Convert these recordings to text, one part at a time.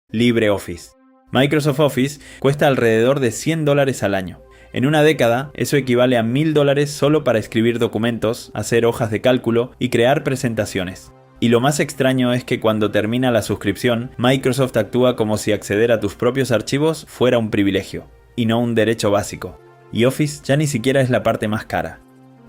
LibreOffice. Microsoft Office cuesta alrededor de $100 al año. En una década, eso equivale a $1000 solo para escribir documentos, hacer hojas de cálculo y crear presentaciones. Y lo más extraño es que cuando termina la suscripción, Microsoft actúa como si acceder a tus propios archivos fuera un privilegio, y no un derecho básico. Y Office ya ni siquiera es la parte más cara.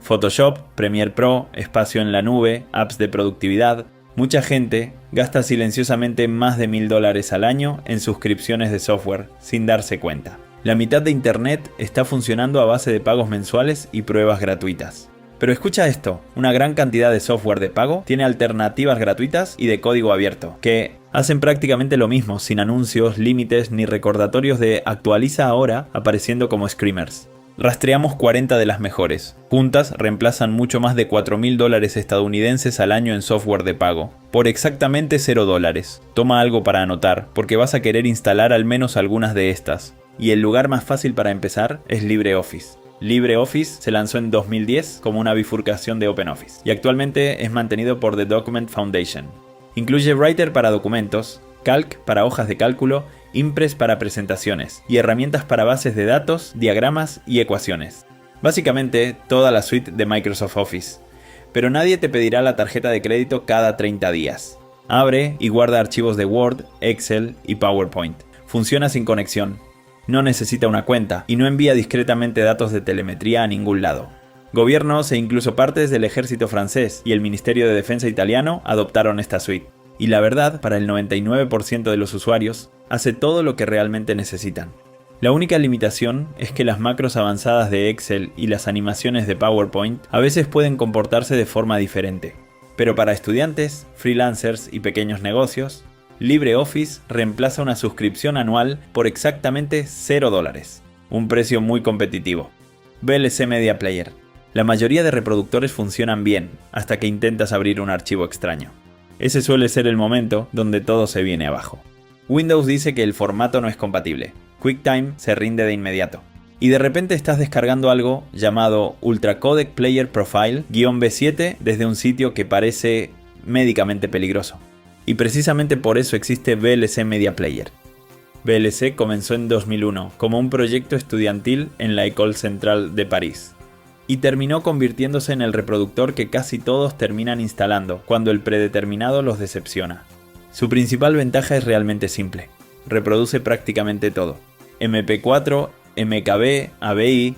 Photoshop, Premiere Pro, espacio en la nube, apps de productividad. Mucha gente gasta silenciosamente más de $1000 al año en suscripciones de software, sin darse cuenta. La mitad de Internet está funcionando a base de pagos mensuales y pruebas gratuitas. Pero escucha esto, una gran cantidad de software de pago tiene alternativas gratuitas y de código abierto, que hacen prácticamente lo mismo, sin anuncios, límites ni recordatorios de actualiza ahora apareciendo como screamers. Rastreamos 40 de las mejores. Juntas reemplazan mucho más de $4000 estadounidenses al año en software de pago, por exactamente $0. Toma algo para anotar, porque vas a querer instalar al menos algunas de estas. Y el lugar más fácil para empezar es LibreOffice. LibreOffice se lanzó en 2010 como una bifurcación de OpenOffice, y actualmente es mantenido por The Document Foundation. Incluye Writer para documentos, Calc para hojas de cálculo, Impress para presentaciones y herramientas para bases de datos, diagramas y ecuaciones. Básicamente toda la suite de Microsoft Office. Pero nadie te pedirá la tarjeta de crédito cada 30 días. Abre y guarda archivos de Word, Excel y PowerPoint. Funciona sin conexión. No necesita una cuenta y no envía discretamente datos de telemetría a ningún lado. Gobiernos e incluso partes del ejército francés y el Ministerio de Defensa italiano adoptaron esta suite. Y la verdad, para el 99% de los usuarios, hace todo lo que realmente necesitan. La única limitación es que las macros avanzadas de Excel y las animaciones de PowerPoint a veces pueden comportarse de forma diferente. Pero para estudiantes, freelancers y pequeños negocios, LibreOffice reemplaza una suscripción anual por exactamente $0. Un precio muy competitivo. VLC Media Player. La mayoría de reproductores funcionan bien, hasta que intentas abrir un archivo extraño. Ese suele ser el momento donde todo se viene abajo. Windows dice que el formato no es compatible. QuickTime se rinde de inmediato. Y de repente estás descargando algo llamado Ultra Codec Player Profile-B7 desde un sitio que parece médicamente peligroso. Y precisamente por eso existe VLC Media Player. VLC comenzó en 2001 como un proyecto estudiantil en la École Centrale de París. Y terminó convirtiéndose en el reproductor que casi todos terminan instalando cuando el predeterminado los decepciona. Su principal ventaja es realmente simple. Reproduce prácticamente todo. MP4, MKB, AVI,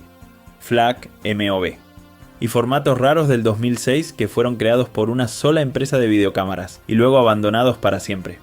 FLAC, MOV. Y formatos raros del 2006 que fueron creados por una sola empresa de videocámaras y luego abandonados para siempre.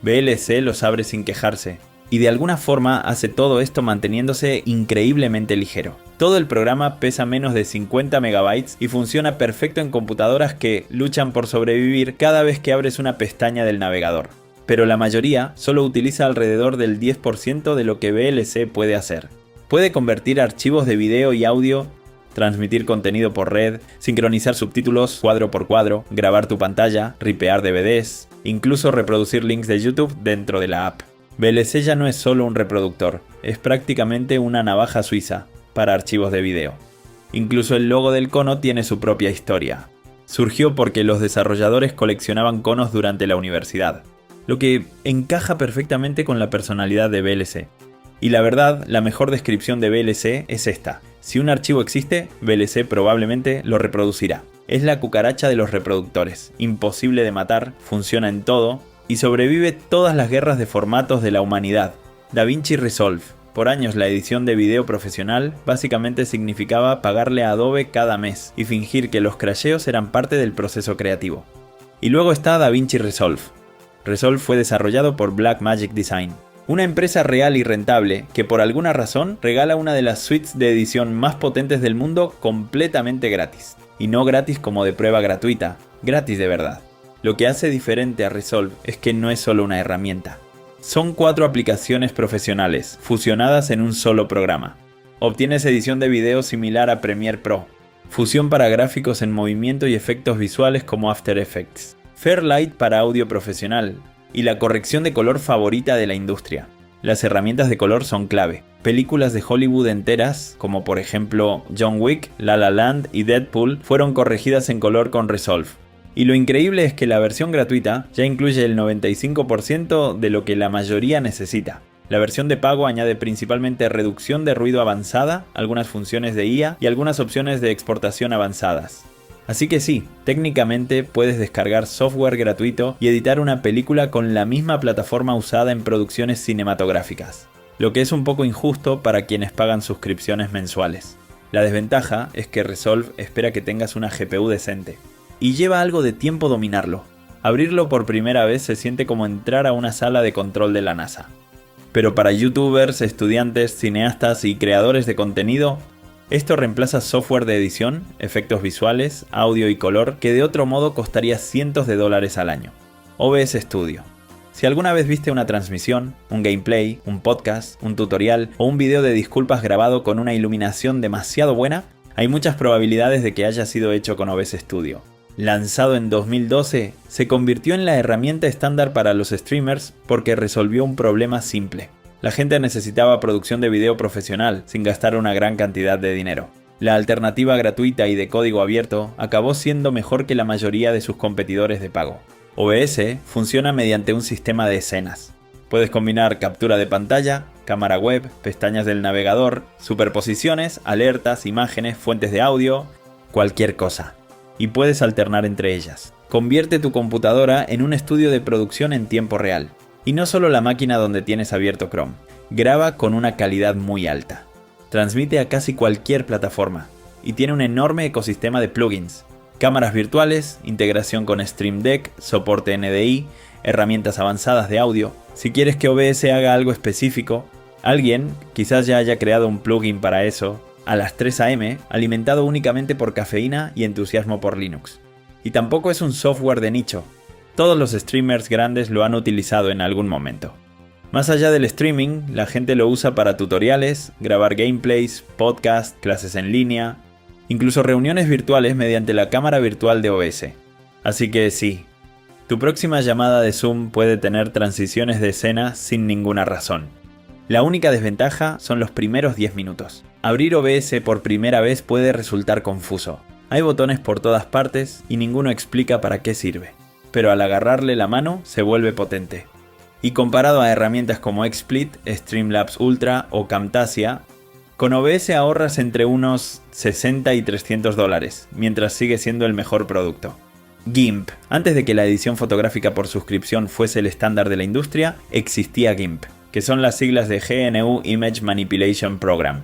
VLC los abre sin quejarse. Y de alguna forma hace todo esto manteniéndose increíblemente ligero. Todo el programa pesa menos de 50 MB y funciona perfecto en computadoras que luchan por sobrevivir cada vez que abres una pestaña del navegador. Pero la mayoría solo utiliza alrededor del 10% de lo que VLC puede hacer. Puede convertir archivos de video y audio, transmitir contenido por red, sincronizar subtítulos cuadro por cuadro, grabar tu pantalla, ripear DVDs, incluso reproducir links de YouTube dentro de la app. VLC ya no es solo un reproductor, es prácticamente una navaja suiza para archivos de video. Incluso el logo del cono tiene su propia historia. Surgió porque los desarrolladores coleccionaban conos durante la universidad, lo que encaja perfectamente con la personalidad de VLC. Y la verdad, la mejor descripción de VLC es esta. Si un archivo existe, VLC probablemente lo reproducirá. Es la cucaracha de los reproductores, imposible de matar, funciona en todo, y sobrevive todas las guerras de formatos de la humanidad. DaVinci Resolve. Por años la edición de video profesional básicamente significaba pagarle a Adobe cada mes y fingir que los crasheos eran parte del proceso creativo. Y luego está DaVinci Resolve. Resolve fue desarrollado por Blackmagic Design, una empresa real y rentable que por alguna razón regala una de las suites de edición más potentes del mundo completamente gratis. Y no gratis como de prueba gratuita, gratis de verdad. Lo que hace diferente a Resolve es que no es solo una herramienta. Son 4 aplicaciones profesionales, fusionadas en un solo programa. Obtienes edición de video similar a Premiere Pro, fusión para gráficos en movimiento y efectos visuales como After Effects, Fairlight para audio profesional, y la corrección de color favorita de la industria. Las herramientas de color son clave. Películas de Hollywood enteras, como por ejemplo John Wick, La La Land y Deadpool, fueron corregidas en color con Resolve. Y lo increíble es que la versión gratuita ya incluye el 95% de lo que la mayoría necesita. La versión de pago añade principalmente reducción de ruido avanzada, algunas funciones de IA y algunas opciones de exportación avanzadas. Así que sí, técnicamente puedes descargar software gratuito y editar una película con la misma plataforma usada en producciones cinematográficas, lo que es un poco injusto para quienes pagan suscripciones mensuales. La desventaja es que Resolve espera que tengas una GPU decente, y lleva algo de tiempo dominarlo. Abrirlo por primera vez se siente como entrar a una sala de control de la NASA. Pero para youtubers, estudiantes, cineastas y creadores de contenido, esto reemplaza software de edición, efectos visuales, audio y color que de otro modo costaría cientos de dólares al año. OBS Studio. Si alguna vez viste una transmisión, un gameplay, un podcast, un tutorial o un video de disculpas grabado con una iluminación demasiado buena, hay muchas probabilidades de que haya sido hecho con OBS Studio. Lanzado en 2012, se convirtió en la herramienta estándar para los streamers porque resolvió un problema simple. La gente necesitaba producción de video profesional sin gastar una gran cantidad de dinero. La alternativa gratuita y de código abierto acabó siendo mejor que la mayoría de sus competidores de pago. OBS funciona mediante un sistema de escenas. Puedes combinar captura de pantalla, cámara web, pestañas del navegador, superposiciones, alertas, imágenes, fuentes de audio, cualquier cosa. Y puedes alternar entre ellas. Convierte tu computadora en un estudio de producción en tiempo real. Y no solo la máquina donde tienes abierto Chrome. Graba con una calidad muy alta. Transmite a casi cualquier plataforma. Y tiene un enorme ecosistema de plugins. Cámaras virtuales, integración con Stream Deck, soporte NDI, herramientas avanzadas de audio. Si quieres que OBS haga algo específico, alguien quizás ya haya creado un plugin para eso, a las 3 AM, alimentado únicamente por cafeína y entusiasmo por Linux. Y tampoco es un software de nicho. Todos los streamers grandes lo han utilizado en algún momento. Más allá del streaming, la gente lo usa para tutoriales, grabar gameplays, podcasts, clases en línea, incluso reuniones virtuales mediante la cámara virtual de OBS. Así que sí, tu próxima llamada de Zoom puede tener transiciones de escena sin ninguna razón. La única desventaja son los primeros 10 minutos. Abrir OBS por primera vez puede resultar confuso. Hay botones por todas partes y ninguno explica para qué sirve. Pero al agarrarle la mano se vuelve potente. Y comparado a herramientas como XSplit, Streamlabs Ultra o Camtasia, con OBS ahorras entre unos 60 y 300 dólares, mientras sigue siendo el mejor producto. GIMP. Antes de que la edición fotográfica por suscripción fuese el estándar de la industria, existía GIMP, que son las siglas de GNU Image Manipulation Program.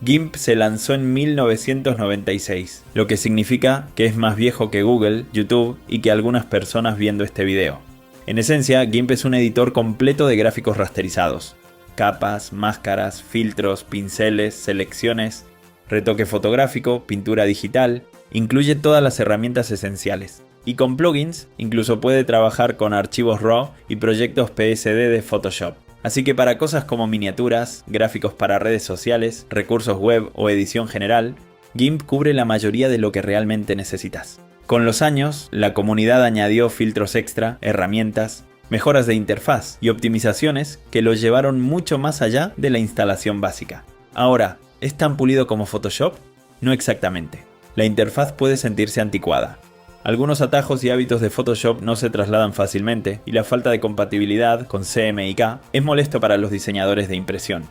GIMP se lanzó en 1996, lo que significa que es más viejo que Google, YouTube y que algunas personas viendo este video. En esencia, GIMP es un editor completo de gráficos rasterizados. Capas, máscaras, filtros, pinceles, selecciones, retoque fotográfico, pintura digital, incluye todas las herramientas esenciales. Y con plugins, incluso puede trabajar con archivos RAW y proyectos PSD de Photoshop. Así que para cosas como miniaturas, gráficos para redes sociales, recursos web o edición general, GIMP cubre la mayoría de lo que realmente necesitas. Con los años, la comunidad añadió filtros extra, herramientas, mejoras de interfaz y optimizaciones que lo llevaron mucho más allá de la instalación básica. Ahora, ¿es tan pulido como Photoshop? No exactamente. La interfaz puede sentirse anticuada. Algunos atajos y hábitos de Photoshop no se trasladan fácilmente y la falta de compatibilidad con CMYK es molesto para los diseñadores de impresión.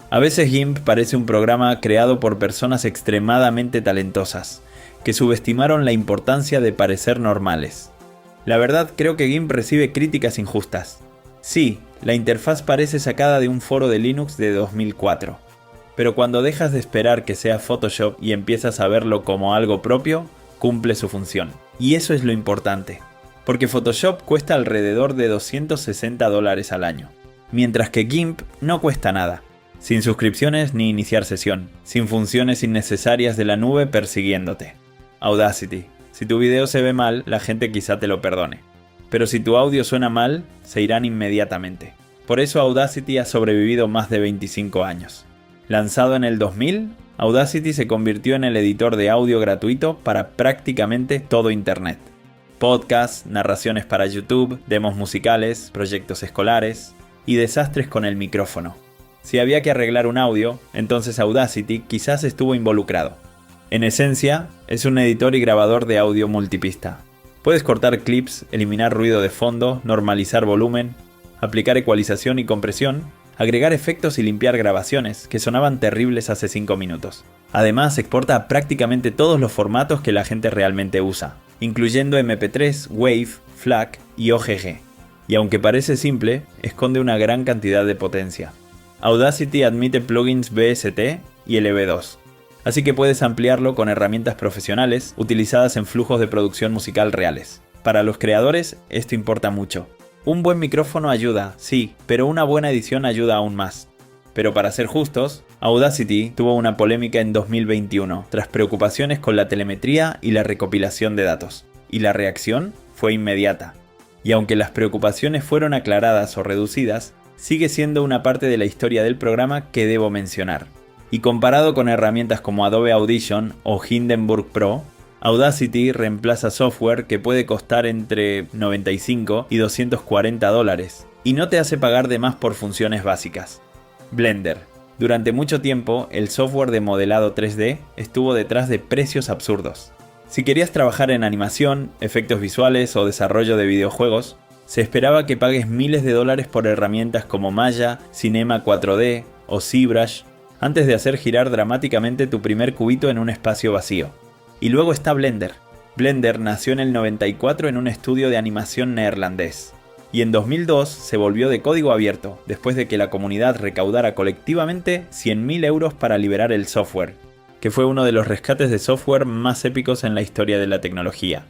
A veces GIMP parece un programa creado por personas extremadamente talentosas, que subestimaron la importancia de parecer normales. La verdad, creo que GIMP recibe críticas injustas. Sí, la interfaz parece sacada de un foro de Linux de 2004. Pero cuando dejas de esperar que sea Photoshop y empiezas a verlo como algo propio, cumple su función. Y eso es lo importante, porque Photoshop cuesta alrededor de 260 dólares al año, mientras que GIMP no cuesta nada, sin suscripciones ni iniciar sesión, sin funciones innecesarias de la nube persiguiéndote. Audacity. Si tu video se ve mal, la gente quizá te lo perdone. Pero si tu audio suena mal, se irán inmediatamente. Por eso Audacity ha sobrevivido más de 25 años. Lanzado en el 2000, Audacity se convirtió en el editor de audio gratuito para prácticamente todo Internet. Podcasts, narraciones para YouTube, demos musicales, proyectos escolares y desastres con el micrófono. Si había que arreglar un audio, entonces Audacity quizás estuvo involucrado. En esencia, es un editor y grabador de audio multipista. Puedes cortar clips, eliminar ruido de fondo, normalizar volumen, aplicar ecualización y compresión, agregar efectos y limpiar grabaciones, que sonaban terribles hace 5 minutos. Además, exporta a prácticamente todos los formatos que la gente realmente usa, incluyendo MP3, WAV, FLAC y OGG. Y aunque parece simple, esconde una gran cantidad de potencia. Audacity admite plugins VST y LV2, así que puedes ampliarlo con herramientas profesionales utilizadas en flujos de producción musical reales. Para los creadores, esto importa mucho. Un buen micrófono ayuda, sí, pero una buena edición ayuda aún más. Pero para ser justos, Audacity tuvo una polémica en 2021, tras preocupaciones con la telemetría y la recopilación de datos. Y la reacción fue inmediata. Y aunque las preocupaciones fueron aclaradas o reducidas, sigue siendo una parte de la historia del programa que debo mencionar. Y comparado con herramientas como Adobe Audition o Hindenburg Pro, Audacity reemplaza software que puede costar entre 95 y 240 dólares y no te hace pagar de más por funciones básicas. Blender. Durante mucho tiempo, el software de modelado 3D estuvo detrás de precios absurdos. Si querías trabajar en animación, efectos visuales o desarrollo de videojuegos, se esperaba que pagues miles de dólares por herramientas como Maya, Cinema 4D o ZBrush antes de hacer girar dramáticamente tu primer cubito en un espacio vacío. Y luego está Blender. Blender nació en el 94 en un estudio de animación neerlandés. Y en 2002 se volvió de código abierto, después de que la comunidad recaudara colectivamente 100.000 euros para liberar el software, que fue uno de los rescates de software más épicos en la historia de la tecnología.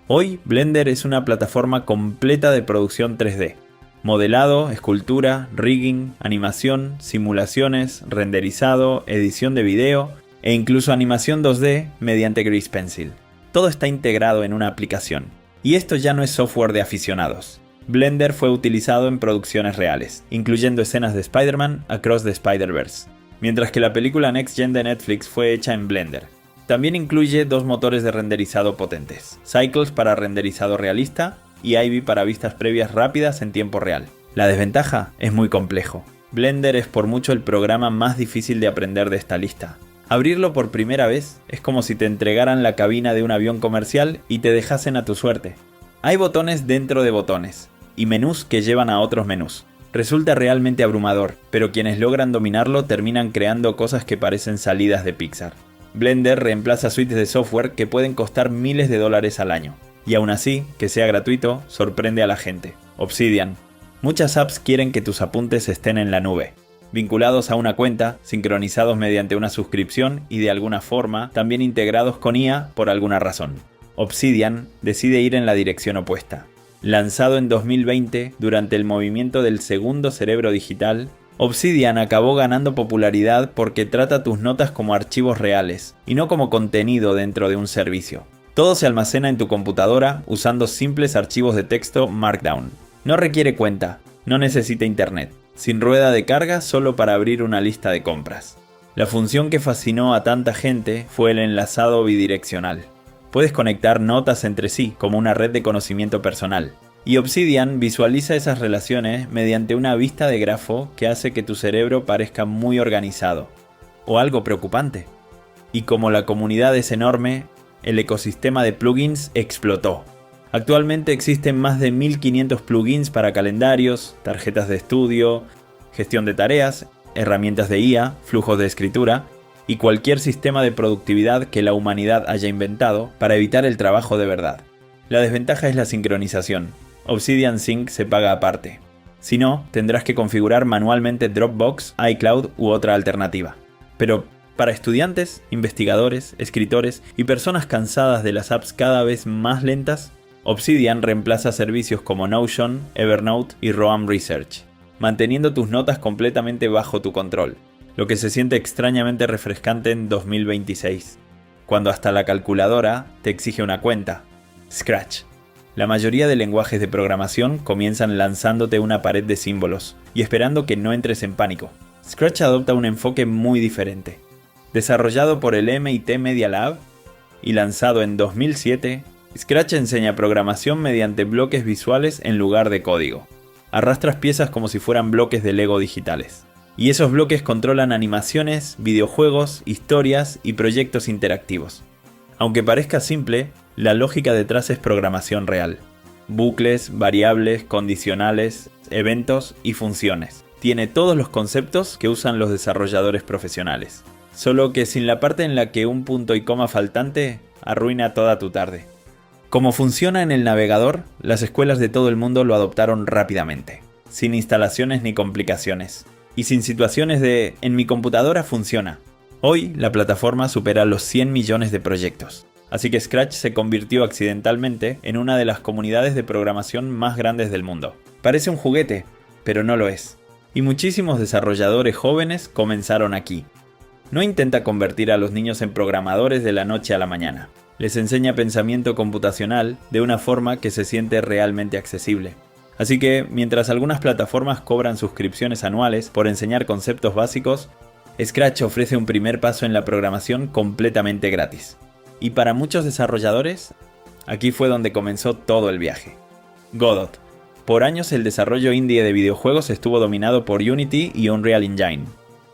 Hoy, Blender es una plataforma completa de producción 3D. Modelado, escultura, rigging, animación, simulaciones, renderizado, edición de video e incluso animación 2D mediante Grease Pencil. Todo está integrado en una aplicación. Y esto ya no es software de aficionados. Blender fue utilizado en producciones reales, incluyendo escenas de Spider-Man Across the Spider-Verse, mientras que la película Next Gen de Netflix fue hecha en Blender. También incluye 2 motores de renderizado potentes, Cycles para renderizado realista y Ivy para vistas previas rápidas en tiempo real. La desventaja es muy complejo. Blender es por mucho el programa más difícil de aprender de esta lista. Abrirlo por primera vez es como si te entregaran la cabina de un avión comercial y te dejasen a tu suerte. Hay botones dentro de botones, y menús que llevan a otros menús. Resulta realmente abrumador, pero quienes logran dominarlo terminan creando cosas que parecen salidas de Pixar. Blender reemplaza suites de software que pueden costar miles de dólares al año. Y aún así, que sea gratuito, sorprende a la gente. Obsidian. Muchas apps quieren que tus apuntes estén en la nube, vinculados a una cuenta, sincronizados mediante una suscripción y de alguna forma también integrados con IA por alguna razón. Obsidian decide ir en la dirección opuesta. Lanzado en 2020 durante el movimiento del segundo cerebro digital, Obsidian acabó ganando popularidad porque trata tus notas como archivos reales y no como contenido dentro de un servicio. Todo se almacena en tu computadora usando simples archivos de texto Markdown. No requiere cuenta, no necesita internet, sin rueda de carga solo para abrir una lista de compras. La función que fascinó a tanta gente fue el enlazado bidireccional. Puedes conectar notas entre sí como una red de conocimiento personal. Y Obsidian visualiza esas relaciones mediante una vista de grafo que hace que tu cerebro parezca muy organizado. O algo preocupante. Y como la comunidad es enorme, el ecosistema de plugins explotó. Actualmente existen más de 1500 plugins para calendarios, tarjetas de estudio, gestión de tareas, herramientas de IA, flujos de escritura y cualquier sistema de productividad que la humanidad haya inventado para evitar el trabajo de verdad. La desventaja es la sincronización. Obsidian Sync se paga aparte. Si no, tendrás que configurar manualmente Dropbox, iCloud u otra alternativa. Pero para estudiantes, investigadores, escritores y personas cansadas de las apps cada vez más lentas, Obsidian reemplaza servicios como Notion, Evernote y Roam Research, manteniendo tus notas completamente bajo tu control, lo que se siente extrañamente refrescante en 2026, cuando hasta la calculadora te exige una cuenta. Scratch. La mayoría de lenguajes de programación comienzan lanzándote una pared de símbolos y esperando que no entres en pánico. Scratch adopta un enfoque muy diferente. Desarrollado por el MIT Media Lab y lanzado en 2007, Scratch enseña programación mediante bloques visuales en lugar de código. Arrastras piezas como si fueran bloques de Lego digitales. Y esos bloques controlan animaciones, videojuegos, historias y proyectos interactivos. Aunque parezca simple, La lógica detrás es programación real. Bucles, variables, condicionales, eventos y funciones. Tiene todos los conceptos que usan los desarrolladores profesionales. Solo que sin la parte en la que un punto y coma faltante arruina toda tu tarde. Como funciona en el navegador, las escuelas de todo el mundo lo adoptaron rápidamente, sin instalaciones ni complicaciones, y sin situaciones de «en mi computadora funciona». Hoy, la plataforma supera los 100 millones de proyectos. Así que Scratch se convirtió accidentalmente en una de las comunidades de programación más grandes del mundo. Parece un juguete, pero no lo es. Y muchísimos desarrolladores jóvenes comenzaron aquí. No intenta convertir a los niños en programadores de la noche a la mañana. Les enseña pensamiento computacional de una forma que se siente realmente accesible. Así que, mientras algunas plataformas cobran suscripciones anuales por enseñar conceptos básicos, Scratch ofrece un primer paso en la programación completamente gratis. Y para muchos desarrolladores, aquí fue donde comenzó todo el viaje. Godot. Por años el desarrollo indie de videojuegos estuvo dominado por Unity y Unreal Engine.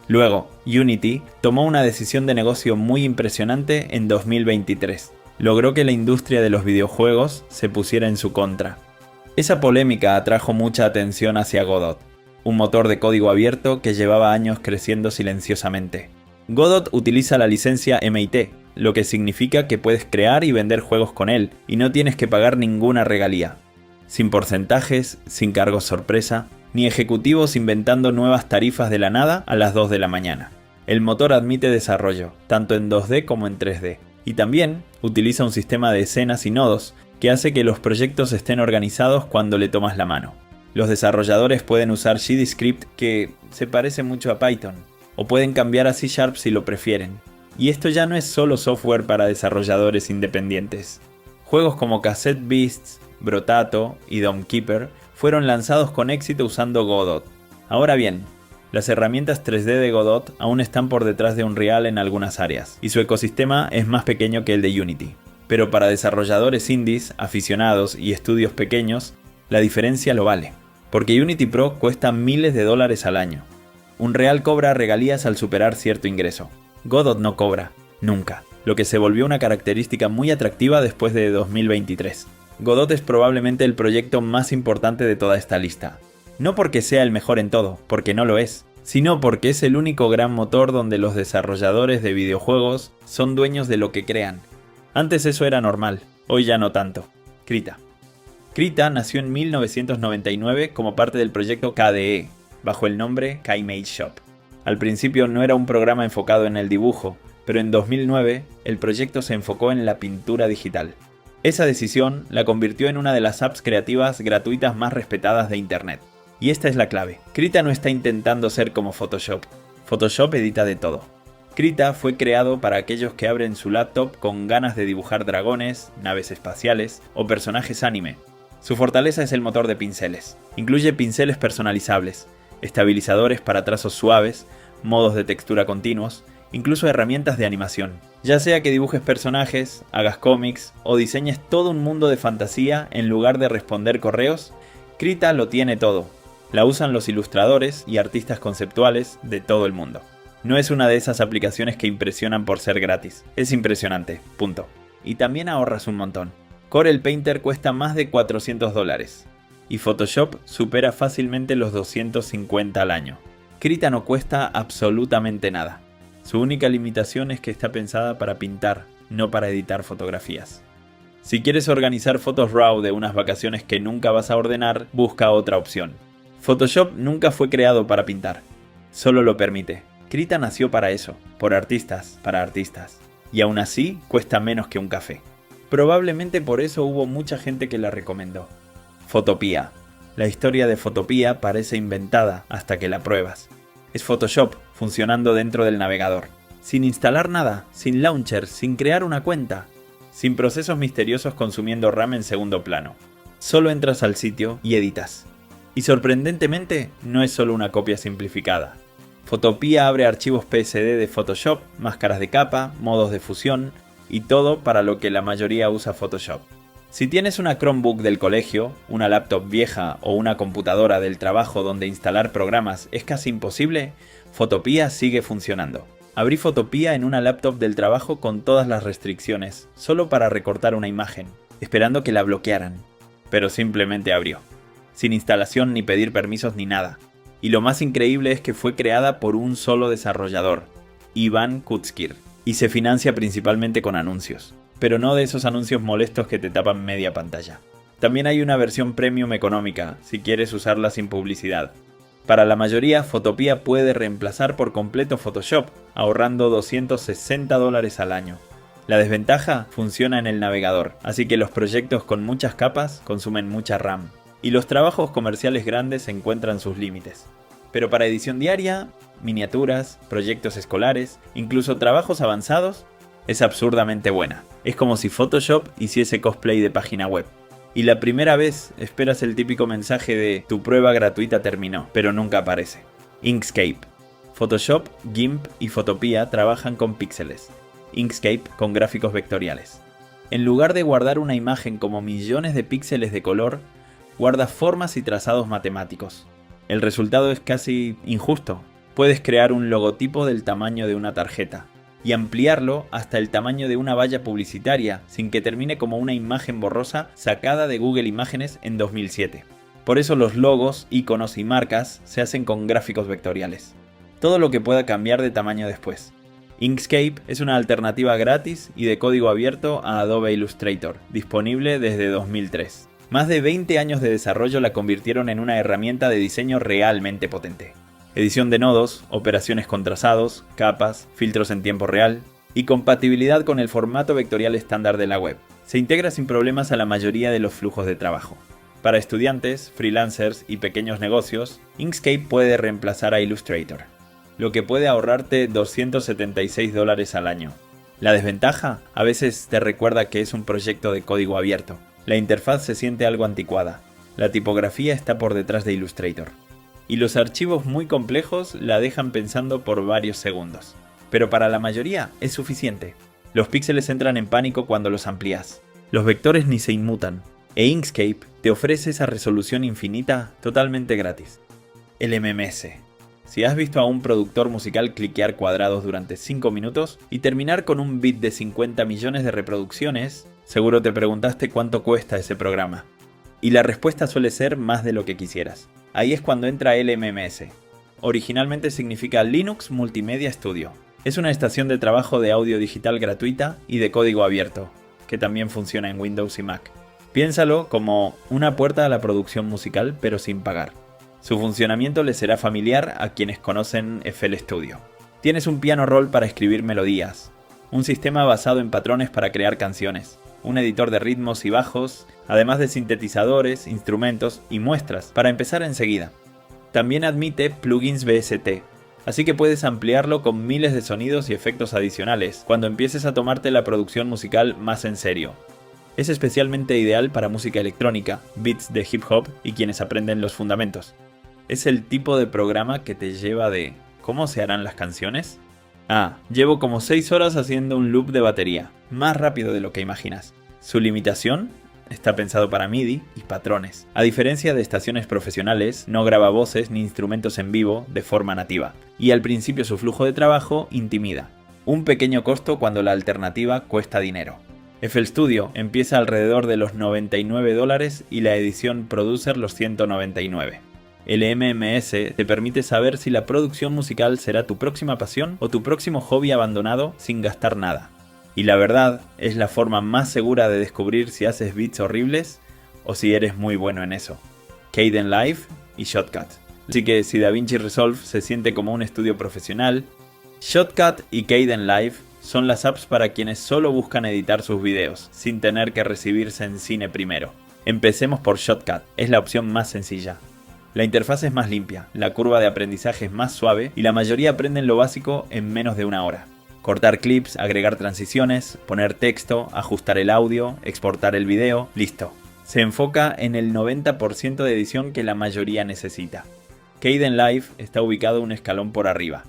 Luego, Unity tomó una decisión de negocio muy impresionante en 2023. Logró que la industria de los videojuegos se pusiera en su contra. Esa polémica atrajo mucha atención hacia Godot, un motor de código abierto que llevaba años creciendo silenciosamente. Godot utiliza la licencia MIT, lo que significa que puedes crear y vender juegos con él, y no tienes que pagar ninguna regalía. Sin porcentajes, sin cargos sorpresa, ni ejecutivos inventando nuevas tarifas de la nada a las 2 de la mañana. El motor admite desarrollo, tanto en 2D como en 3D, y también utiliza un sistema de escenas y nodos que hace que los proyectos estén organizados cuando le tomas la mano. Los desarrolladores pueden usar GDScript, que se parece mucho a Python, o pueden cambiar a C# si lo prefieren. Y esto ya no es solo software para desarrolladores independientes. Juegos como Cassette Beasts, Brotato y Dome Keeper fueron lanzados con éxito usando Godot. Ahora bien, las herramientas 3D de Godot aún están por detrás de Unreal en algunas áreas, y su ecosistema es más pequeño que el de Unity. Pero para desarrolladores indies, aficionados y estudios pequeños, la diferencia lo vale, porque Unity Pro cuesta miles de dólares al año. Unreal cobra regalías al superar cierto ingreso. Godot no cobra, nunca, lo que se volvió una característica muy atractiva después de 2023. Godot es probablemente el proyecto más importante de toda esta lista. No porque sea el mejor en todo, porque no lo es, sino porque es el único gran motor donde los desarrolladores de videojuegos son dueños de lo que crean. Antes eso era normal, hoy ya no tanto. Krita. Krita nació en 1999 como parte del proyecto KDE, bajo el nombre KiMage Shop. Al principio no era un programa enfocado en el dibujo, pero en 2009 el proyecto se enfocó en la pintura digital. Esa decisión la convirtió en una de las apps creativas gratuitas más respetadas de Internet. Y esta es la clave. Krita no está intentando ser como Photoshop. Photoshop edita de todo. Krita fue creado para aquellos que abren su laptop con ganas de dibujar dragones, naves espaciales o personajes anime. Su fortaleza es el motor de pinceles. Incluye pinceles personalizables, estabilizadores para trazos suaves, modos de textura continuos, incluso herramientas de animación. Ya sea que dibujes personajes, hagas cómics o diseñes todo un mundo de fantasía en lugar de responder correos, Krita lo tiene todo. La usan los ilustradores y artistas conceptuales de todo el mundo. No es una de esas aplicaciones que impresionan por ser gratis. Es impresionante, punto. Y también ahorras un montón. Corel Painter cuesta más de $400 y Photoshop supera fácilmente los 250 al año. Krita no cuesta absolutamente nada. Su única limitación es que está pensada para pintar, no para editar fotografías. Si quieres organizar fotos RAW de unas vacaciones que nunca vas a ordenar, busca otra opción. Photoshop nunca fue creado para pintar, solo lo permite. Krita nació para eso, por artistas, para artistas. Y aún así, cuesta menos que un café. Probablemente por eso hubo mucha gente que la recomendó. Photopea. La historia de Photopea parece inventada hasta que la pruebas. Es Photoshop funcionando dentro del navegador. Sin instalar nada, sin launcher, sin crear una cuenta. Sin procesos misteriosos consumiendo RAM en segundo plano. Solo entras al sitio y editas. Y sorprendentemente, no es solo una copia simplificada. Photopea abre archivos PSD de Photoshop, máscaras de capa, modos de fusión y todo para lo que la mayoría usa Photoshop. Si tienes una Chromebook del colegio, una laptop vieja o una computadora del trabajo donde instalar programas es casi imposible, Photopea sigue funcionando. Abrí Photopea en una laptop del trabajo con todas las restricciones, solo para recortar una imagen, esperando que la bloquearan. Pero simplemente abrió. Sin instalación ni pedir permisos ni nada. Y lo más increíble es que fue creada por un solo desarrollador, Ivan Kutskir, y se financia principalmente con anuncios. Pero no de esos anuncios molestos que te tapan media pantalla. También hay una versión premium económica, si quieres usarla sin publicidad. Para la mayoría, Photopea puede reemplazar por completo Photoshop, ahorrando $260 al año. La desventaja funciona en el navegador, así que los proyectos con muchas capas consumen mucha RAM. Y los trabajos comerciales grandes encuentran sus límites. Pero para edición diaria, miniaturas, proyectos escolares, incluso trabajos avanzados, es absurdamente buena. Es como si Photoshop hiciese cosplay de página web. Y la primera vez esperas el típico mensaje de "tu prueba gratuita terminó", pero nunca aparece. Inkscape. Photoshop, GIMP y Photopea trabajan con píxeles. Inkscape con gráficos vectoriales. En lugar de guardar una imagen como millones de píxeles de color, guarda formas y trazados matemáticos. El resultado es casi injusto. Puedes crear un logotipo del tamaño de una tarjeta y ampliarlo hasta el tamaño de una valla publicitaria sin que termine como una imagen borrosa sacada de Google Imágenes en 2007. Por eso los logos, iconos y marcas se hacen con gráficos vectoriales. Todo lo que pueda cambiar de tamaño después. Inkscape es una alternativa gratis y de código abierto a Adobe Illustrator, disponible desde 2003. Más de 20 años de desarrollo la convirtieron en una herramienta de diseño realmente potente. Edición de nodos, operaciones con trazados, capas, filtros en tiempo real y compatibilidad con el formato vectorial estándar de la web. Se integra sin problemas a la mayoría de los flujos de trabajo. Para estudiantes, freelancers y pequeños negocios, Inkscape puede reemplazar a Illustrator, lo que puede ahorrarte $276 al año. La desventaja, a veces te recuerda que es un proyecto de código abierto. La interfaz se siente algo anticuada. La tipografía está por detrás de Illustrator. Y los archivos muy complejos la dejan pensando por varios segundos. Pero para la mayoría es suficiente. Los píxeles entran en pánico cuando los amplías. Los vectores ni se inmutan. E Inkscape te ofrece esa resolución infinita totalmente gratis. El MMS. Si has visto a un productor musical cliquear cuadrados durante 5 minutos y terminar con un beat de 50 millones de reproducciones, seguro te preguntaste cuánto cuesta ese programa. Y la respuesta suele ser más de lo que quisieras. Ahí es cuando entra LMMS. Originalmente significa Linux Multimedia Studio. Es una estación de trabajo de audio digital gratuita y de código abierto, que también funciona en Windows y Mac. Piénsalo como una puerta a la producción musical, pero sin pagar. Su funcionamiento le será familiar a quienes conocen FL Studio. Tienes un piano roll para escribir melodías, un sistema basado en patrones para crear canciones, un editor de ritmos y bajos, además de sintetizadores, instrumentos y muestras para empezar enseguida. También admite plugins VST, así que puedes ampliarlo con miles de sonidos y efectos adicionales cuando empieces a tomarte la producción musical más en serio. Es especialmente ideal para música electrónica, beats de hip hop y quienes aprenden los fundamentos. Es el tipo de programa que te lleva de ¿cómo se harán las canciones? Llevo como 6 horas haciendo un loop de batería, más rápido de lo que imaginas. Su limitación: está pensado para MIDI y patrones. A diferencia de estaciones profesionales, no graba voces ni instrumentos en vivo de forma nativa. Y al principio su flujo de trabajo intimida. Un pequeño costo cuando la alternativa cuesta dinero. FL Studio empieza alrededor de los $99 y la edición Producer los $199. El MMS te permite saber si la producción musical será tu próxima pasión o tu próximo hobby abandonado sin gastar nada. Y la verdad, es la forma más segura de descubrir si haces beats horribles o si eres muy bueno en eso. Kdenlive y Shotcut. Así que si DaVinci Resolve se siente como un estudio profesional, Shotcut y Kdenlive son las apps para quienes solo buscan editar sus videos, sin tener que recibirse en cine primero. Empecemos por Shotcut, es la opción más sencilla. La interfaz es más limpia, la curva de aprendizaje es más suave y la mayoría aprenden lo básico en menos de una hora. Cortar clips, agregar transiciones, poner texto, ajustar el audio, exportar el video, listo. Se enfoca en el 90% de edición que la mayoría necesita. Kdenlive está ubicado un escalón por arriba.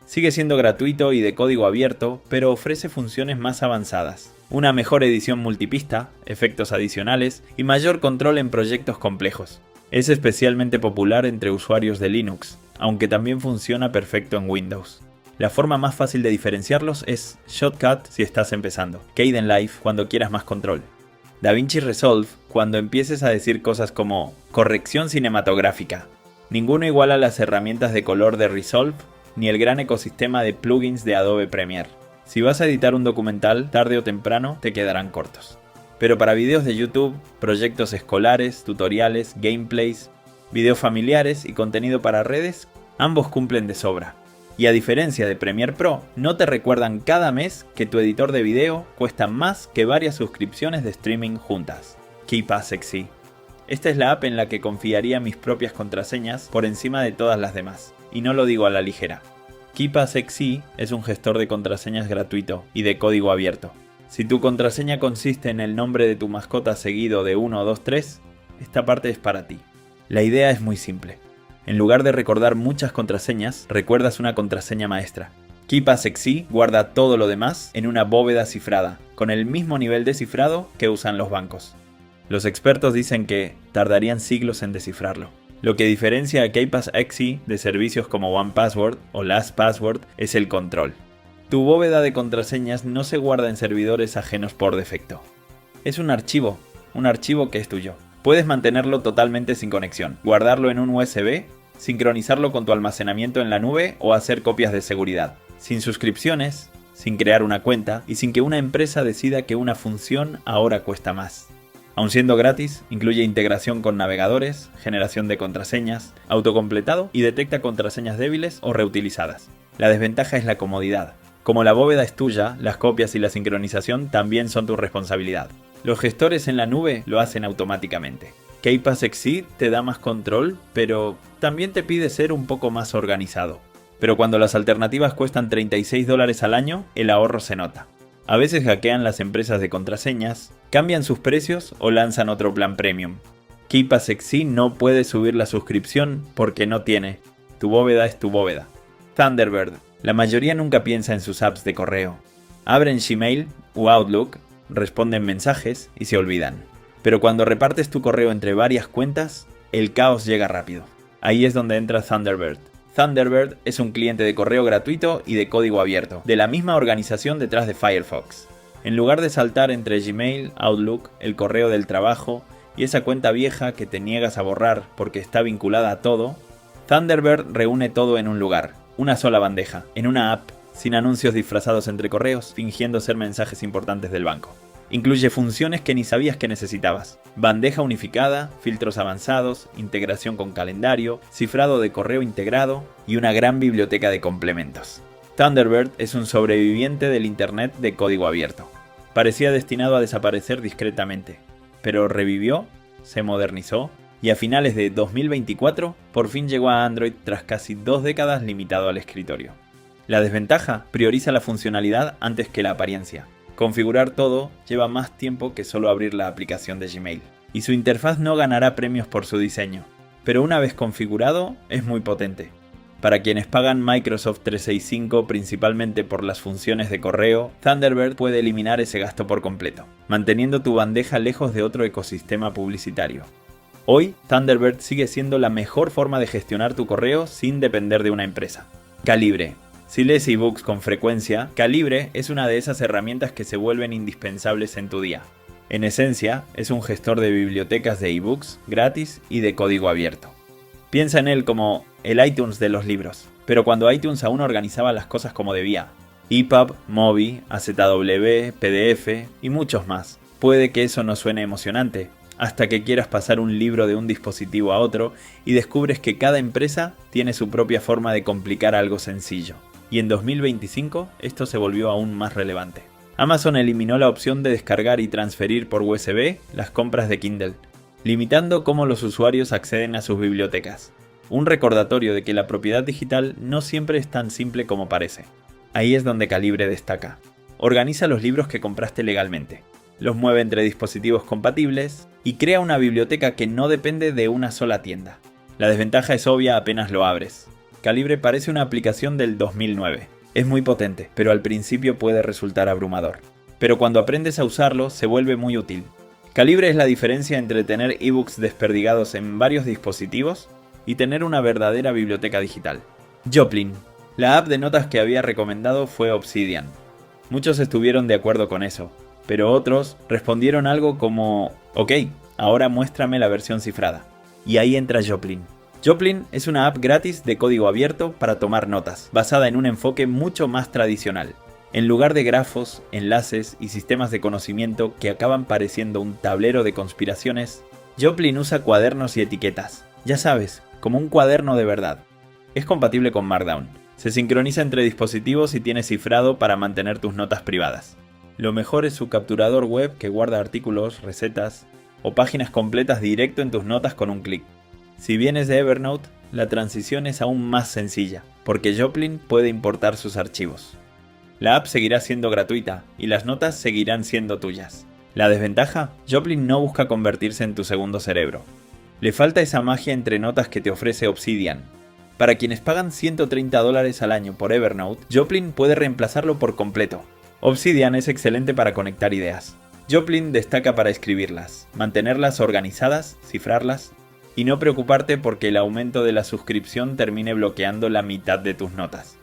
Sigue siendo gratuito y de código abierto, pero ofrece funciones más avanzadas. Una mejor edición multipista, efectos adicionales y mayor control en proyectos complejos. Es especialmente popular entre usuarios de Linux, aunque también funciona perfecto en Windows. La forma más fácil de diferenciarlos es Shotcut si estás empezando, Kdenlive cuando quieras más control, DaVinci Resolve cuando empieces a decir cosas como corrección cinematográfica. Ninguno iguala las herramientas de color de Resolve ni el gran ecosistema de plugins de Adobe Premiere. Si vas a editar un documental, tarde o temprano te quedarán cortos. Pero para videos de YouTube, proyectos escolares, tutoriales, gameplays, videos familiares y contenido para redes, ambos cumplen de sobra. Y a diferencia de Premiere Pro, no te recuerdan cada mes que tu editor de video cuesta más que varias suscripciones de streaming juntas. KeePassXC. Esta es la app en la que confiaría mis propias contraseñas por encima de todas las demás, y no lo digo a la ligera. KeePassXC es un gestor de contraseñas gratuito y de código abierto. Si tu contraseña consiste en el nombre de tu mascota seguido de 1, 2, 3, esta parte es para ti. La idea es muy simple. En lugar de recordar muchas contraseñas, recuerdas una contraseña maestra. KeePassXC guarda todo lo demás en una bóveda cifrada, con el mismo nivel de cifrado que usan los bancos. Los expertos dicen que tardarían siglos en descifrarlo. Lo que diferencia a KeePassXC de servicios como 1Password o LastPassword es el control. Tu bóveda de contraseñas no se guarda en servidores ajenos por defecto. Es un archivo que es tuyo. Puedes mantenerlo totalmente sin conexión, guardarlo en un USB, sincronizarlo con tu almacenamiento en la nube o hacer copias de seguridad. Sin suscripciones, sin crear una cuenta y sin que una empresa decida que una función ahora cuesta más. Aun siendo gratis, incluye integración con navegadores, generación de contraseñas, autocompletado y detecta contraseñas débiles o reutilizadas. La desventaja es la comodidad. Como la bóveda es tuya, las copias y la sincronización también son tu responsabilidad. Los gestores en la nube lo hacen automáticamente. KeePassXC te da más control, pero también te pide ser un poco más organizado. Pero cuando las alternativas cuestan $36 al año, el ahorro se nota. A veces hackean las empresas de contraseñas, cambian sus precios o lanzan otro plan premium. KeePassXC no puede subir la suscripción porque no tiene. Tu bóveda es tu bóveda. Thunderbird. La mayoría nunca piensa en sus apps de correo. Abren Gmail o Outlook, responden mensajes y se olvidan. Pero cuando repartes tu correo entre varias cuentas, el caos llega rápido. Ahí es donde entra Thunderbird. Thunderbird es un cliente de correo gratuito y de código abierto, de la misma organización detrás de Firefox. En lugar de saltar entre Gmail, Outlook, el correo del trabajo y esa cuenta vieja que te niegas a borrar porque está vinculada a todo, Thunderbird reúne todo en un lugar, una sola bandeja, en una app, sin anuncios disfrazados entre correos, fingiendo ser mensajes importantes del banco. Incluye funciones que ni sabías que necesitabas. Bandeja unificada, filtros avanzados, integración con calendario, cifrado de correo integrado y una gran biblioteca de complementos. Thunderbird es un sobreviviente del Internet de código abierto. Parecía destinado a desaparecer discretamente, pero revivió, se modernizó y a finales de 2024 por fin llegó a Android tras casi 2 décadas limitado al escritorio. La desventaja prioriza la funcionalidad antes que la apariencia. Configurar todo lleva más tiempo que solo abrir la aplicación de Gmail. Y su interfaz no ganará premios por su diseño, pero una vez configurado es muy potente. Para quienes pagan Microsoft 365 principalmente por las funciones de correo, Thunderbird puede eliminar ese gasto por completo, manteniendo tu bandeja lejos de otro ecosistema publicitario. Hoy, Thunderbird sigue siendo la mejor forma de gestionar tu correo sin depender de una empresa. Calibre. Si lees ebooks con frecuencia, Calibre es una de esas herramientas que se vuelven indispensables en tu día. En esencia, es un gestor de bibliotecas de ebooks gratis y de código abierto. Piensa en él como el iTunes de los libros, pero cuando iTunes aún organizaba las cosas como debía. EPUB, Mobi, AZW, PDF y muchos más. Puede que eso no suene emocionante, hasta que quieras pasar un libro de un dispositivo a otro y descubres que cada empresa tiene su propia forma de complicar algo sencillo. Y en 2025 esto se volvió aún más relevante. Amazon eliminó la opción de descargar y transferir por USB las compras de Kindle, limitando cómo los usuarios acceden a sus bibliotecas. Un recordatorio de que la propiedad digital no siempre es tan simple como parece. Ahí es donde Calibre destaca. Organiza los libros que compraste legalmente, los mueve entre dispositivos compatibles y crea una biblioteca que no depende de una sola tienda. La desventaja es obvia apenas lo abres. Calibre parece una aplicación del 2009. Es muy potente, pero al principio puede resultar abrumador. Pero cuando aprendes a usarlo, se vuelve muy útil. Calibre es la diferencia entre tener ebooks desperdigados en varios dispositivos y tener una verdadera biblioteca digital. Joplin. La app de notas que había recomendado fue Obsidian. Muchos estuvieron de acuerdo con eso, pero otros respondieron algo como: ok, ahora muéstrame la versión cifrada. Y ahí entra Joplin. Joplin es una app gratis de código abierto para tomar notas, basada en un enfoque mucho más tradicional. En lugar de grafos, enlaces y sistemas de conocimiento que acaban pareciendo un tablero de conspiraciones, Joplin usa cuadernos y etiquetas. Ya sabes, como un cuaderno de verdad. Es compatible con Markdown. Se sincroniza entre dispositivos y tiene cifrado para mantener tus notas privadas. Lo mejor es su capturador web que guarda artículos, recetas o páginas completas directo en tus notas con un clic. Si vienes de Evernote, la transición es aún más sencilla, porque Joplin puede importar sus archivos. La app seguirá siendo gratuita y las notas seguirán siendo tuyas. La desventaja: Joplin no busca convertirse en tu segundo cerebro. Le falta esa magia entre notas que te ofrece Obsidian. Para quienes pagan $130 al año por Evernote, Joplin puede reemplazarlo por completo. Obsidian es excelente para conectar ideas. Joplin destaca para escribirlas, mantenerlas organizadas, cifrarlas y no preocuparte porque el aumento de la suscripción termine bloqueando la mitad de tus notas.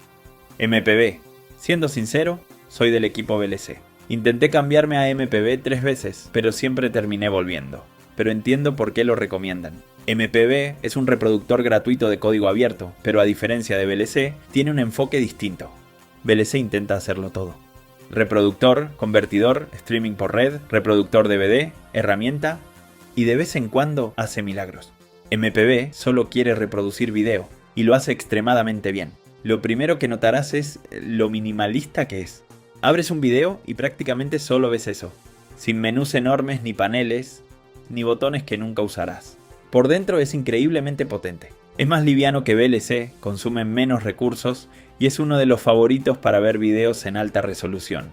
MPB. Siendo sincero, soy del equipo VLC. Intenté cambiarme a MPB 3 veces, pero siempre terminé volviendo. Pero entiendo por qué lo recomiendan. MPB es un reproductor gratuito de código abierto, pero a diferencia de VLC, tiene un enfoque distinto. VLC intenta hacerlo todo. Reproductor, convertidor, streaming por red, reproductor DVD, herramienta y de vez en cuando hace milagros. MPB solo quiere reproducir video y lo hace extremadamente bien. Lo primero que notarás es lo minimalista que es. Abres un video y prácticamente solo ves eso, sin menús enormes ni paneles, ni botones que nunca usarás. Por dentro es increíblemente potente. Es más liviano que VLC, consume menos recursos y es uno de los favoritos para ver videos en alta resolución.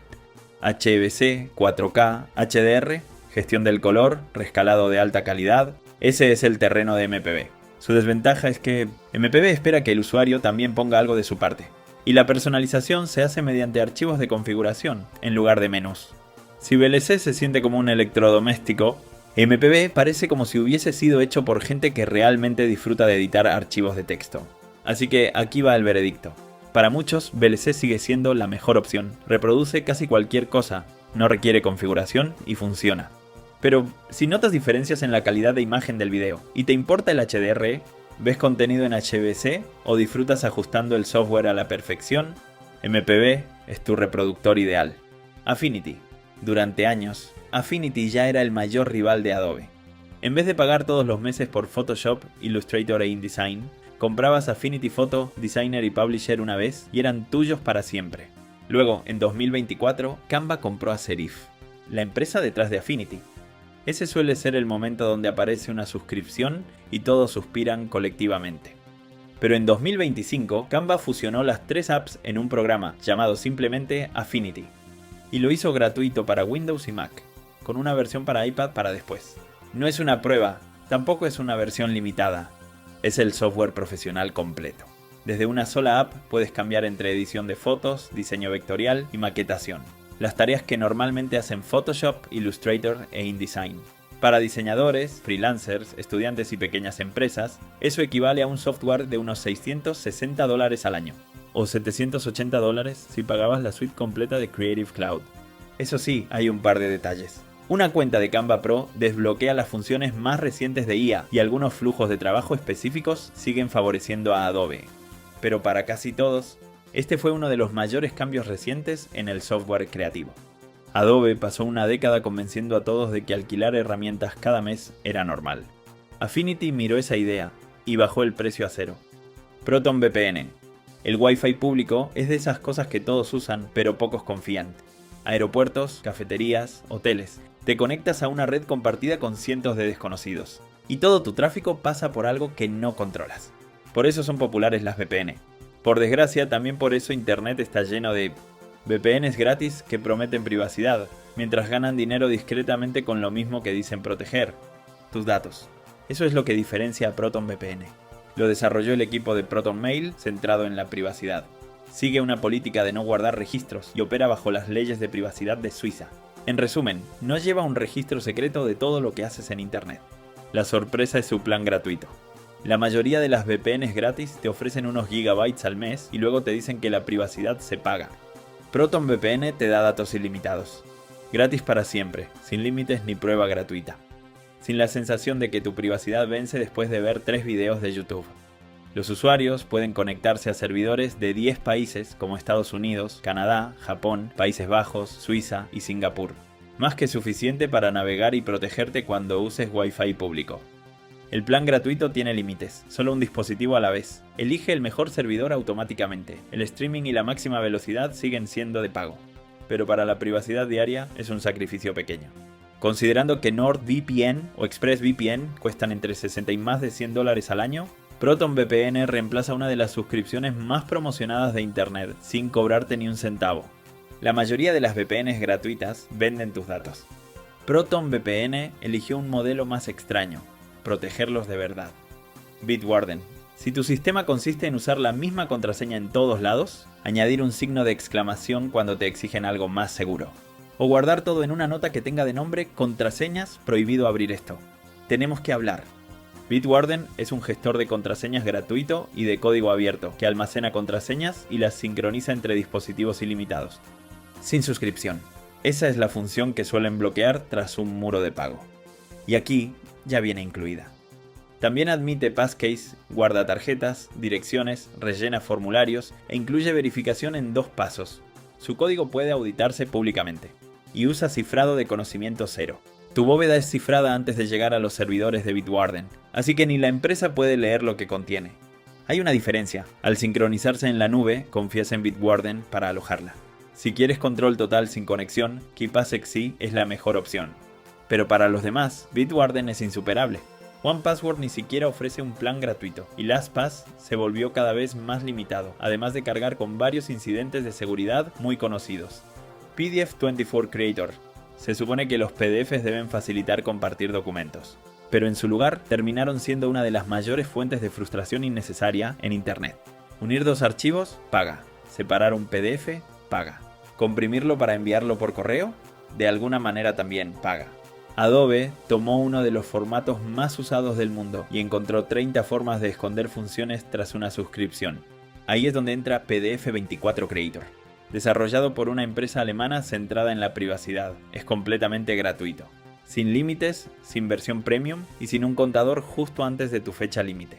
HEVC, 4K, HDR, gestión del color, rescalado de alta calidad. Ese es el terreno de MPB. Su desventaja es que MPB espera que el usuario también ponga algo de su parte. Y la personalización se hace mediante archivos de configuración, en lugar de menús. Si VLC se siente como un electrodoméstico, MPB parece como si hubiese sido hecho por gente que realmente disfruta de editar archivos de texto. Así que aquí va el veredicto. Para muchos, VLC sigue siendo la mejor opción. Reproduce casi cualquier cosa, no requiere configuración y funciona. Pero si notas diferencias en la calidad de imagen del video y te importa el HDR, ves contenido en HEVC o disfrutas ajustando el software a la perfección, MPB es tu reproductor ideal. Affinity. Durante años, Affinity ya era el mayor rival de Adobe. En vez de pagar todos los meses por Photoshop, Illustrator e InDesign, comprabas Affinity Photo, Designer y Publisher una vez y eran tuyos para siempre. Luego, en 2024, Canva compró a Serif, la empresa detrás de Affinity. Ese suele ser el momento donde aparece una suscripción y todos suspiran colectivamente. Pero en 2025, Canva fusionó las 3 apps en un programa llamado simplemente Affinity. Y lo hizo gratuito para Windows y Mac, con una versión para iPad para después. No es una prueba, tampoco es una versión limitada. Es el software profesional completo. Desde una sola app puedes cambiar entre edición de fotos, diseño vectorial y maquetación. Las tareas que normalmente hacen Photoshop, Illustrator e InDesign. Para diseñadores, freelancers, estudiantes y pequeñas empresas, eso equivale a un software de unos $660 al año, o $780 si pagabas la suite completa de Creative Cloud. Eso sí, hay un par de detalles. Una cuenta de Canva Pro desbloquea las funciones más recientes de IA y algunos flujos de trabajo específicos siguen favoreciendo a Adobe. Pero para casi todos, este fue uno de los mayores cambios recientes en el software creativo. Adobe pasó una década convenciendo a todos de que alquilar herramientas cada mes era normal. Affinity miró esa idea y bajó el precio a cero. Proton VPN. El Wi-Fi público es de esas cosas que todos usan pero pocos confían. Aeropuertos, cafeterías, hoteles. Te conectas a una red compartida con cientos de desconocidos. Y todo tu tráfico pasa por algo que no controlas. Por eso son populares las VPN. Por desgracia, también por eso Internet está lleno de VPNs gratis que prometen privacidad, mientras ganan dinero discretamente con lo mismo que dicen proteger: tus datos. Eso es lo que diferencia a Proton VPN. Lo desarrolló el equipo de Proton Mail, centrado en la privacidad. Sigue una política de no guardar registros y opera bajo las leyes de privacidad de Suiza. En resumen, no lleva un registro secreto de todo lo que haces en Internet. La sorpresa es su plan gratuito. La mayoría de las VPNs gratis te ofrecen unos gigabytes al mes y luego te dicen que la privacidad se paga. ProtonVPN te da datos ilimitados. Gratis para siempre, sin límites ni prueba gratuita. Sin la sensación de que tu privacidad vence después de ver 3 videos de YouTube. Los usuarios pueden conectarse a servidores de 10 países como Estados Unidos, Canadá, Japón, Países Bajos, Suiza y Singapur. Más que suficiente para navegar y protegerte cuando uses Wi-Fi público. El plan gratuito tiene límites, solo un dispositivo a la vez. Elige el mejor servidor automáticamente. El streaming y la máxima velocidad siguen siendo de pago. Pero para la privacidad diaria es un sacrificio pequeño. Considerando que NordVPN o ExpressVPN cuestan entre 60 y más de $100 al año, ProtonVPN reemplaza una de las suscripciones más promocionadas de Internet, sin cobrarte ni un centavo. La mayoría de las VPNs gratuitas venden tus datos. ProtonVPN eligió un modelo más extraño: protegerlos de verdad. Bitwarden. Si tu sistema consiste en usar la misma contraseña en todos lados, añadir un signo de exclamación cuando te exigen algo más seguro, o guardar todo en una nota que tenga de nombre contraseñas, prohibido abrir esto. Tenemos que hablar. Bitwarden es un gestor de contraseñas gratuito y de código abierto que almacena contraseñas y las sincroniza entre dispositivos ilimitados. Sin suscripción. Esa es la función que suelen bloquear tras un muro de pago. Y aquí ya viene incluida. También admite passkeys, guarda tarjetas, direcciones, rellena formularios e incluye verificación en 2 pasos. Su código puede auditarse públicamente. Y usa cifrado de conocimiento cero. Tu bóveda es cifrada antes de llegar a los servidores de Bitwarden, así que ni la empresa puede leer lo que contiene. Hay una diferencia: al sincronizarse en la nube, confías en Bitwarden para alojarla. Si quieres control total sin conexión, KeePassXC es la mejor opción. Pero para los demás, Bitwarden es insuperable. OnePassword ni siquiera ofrece un plan gratuito, y LastPass se volvió cada vez más limitado, además de cargar con varios incidentes de seguridad muy conocidos. PDF24 Creator. Se supone que los PDFs deben facilitar compartir documentos, pero en su lugar terminaron siendo una de las mayores fuentes de frustración innecesaria en Internet. Unir 2 archivos, paga. Separar un PDF, paga. Comprimirlo para enviarlo por correo, de alguna manera también paga. Adobe tomó uno de los formatos más usados del mundo y encontró 30 formas de esconder funciones tras una suscripción. Ahí es donde entra PDF24 Creator. Desarrollado por una empresa alemana centrada en la privacidad, es completamente gratuito. Sin límites, sin versión premium y sin un contador justo antes de tu fecha límite.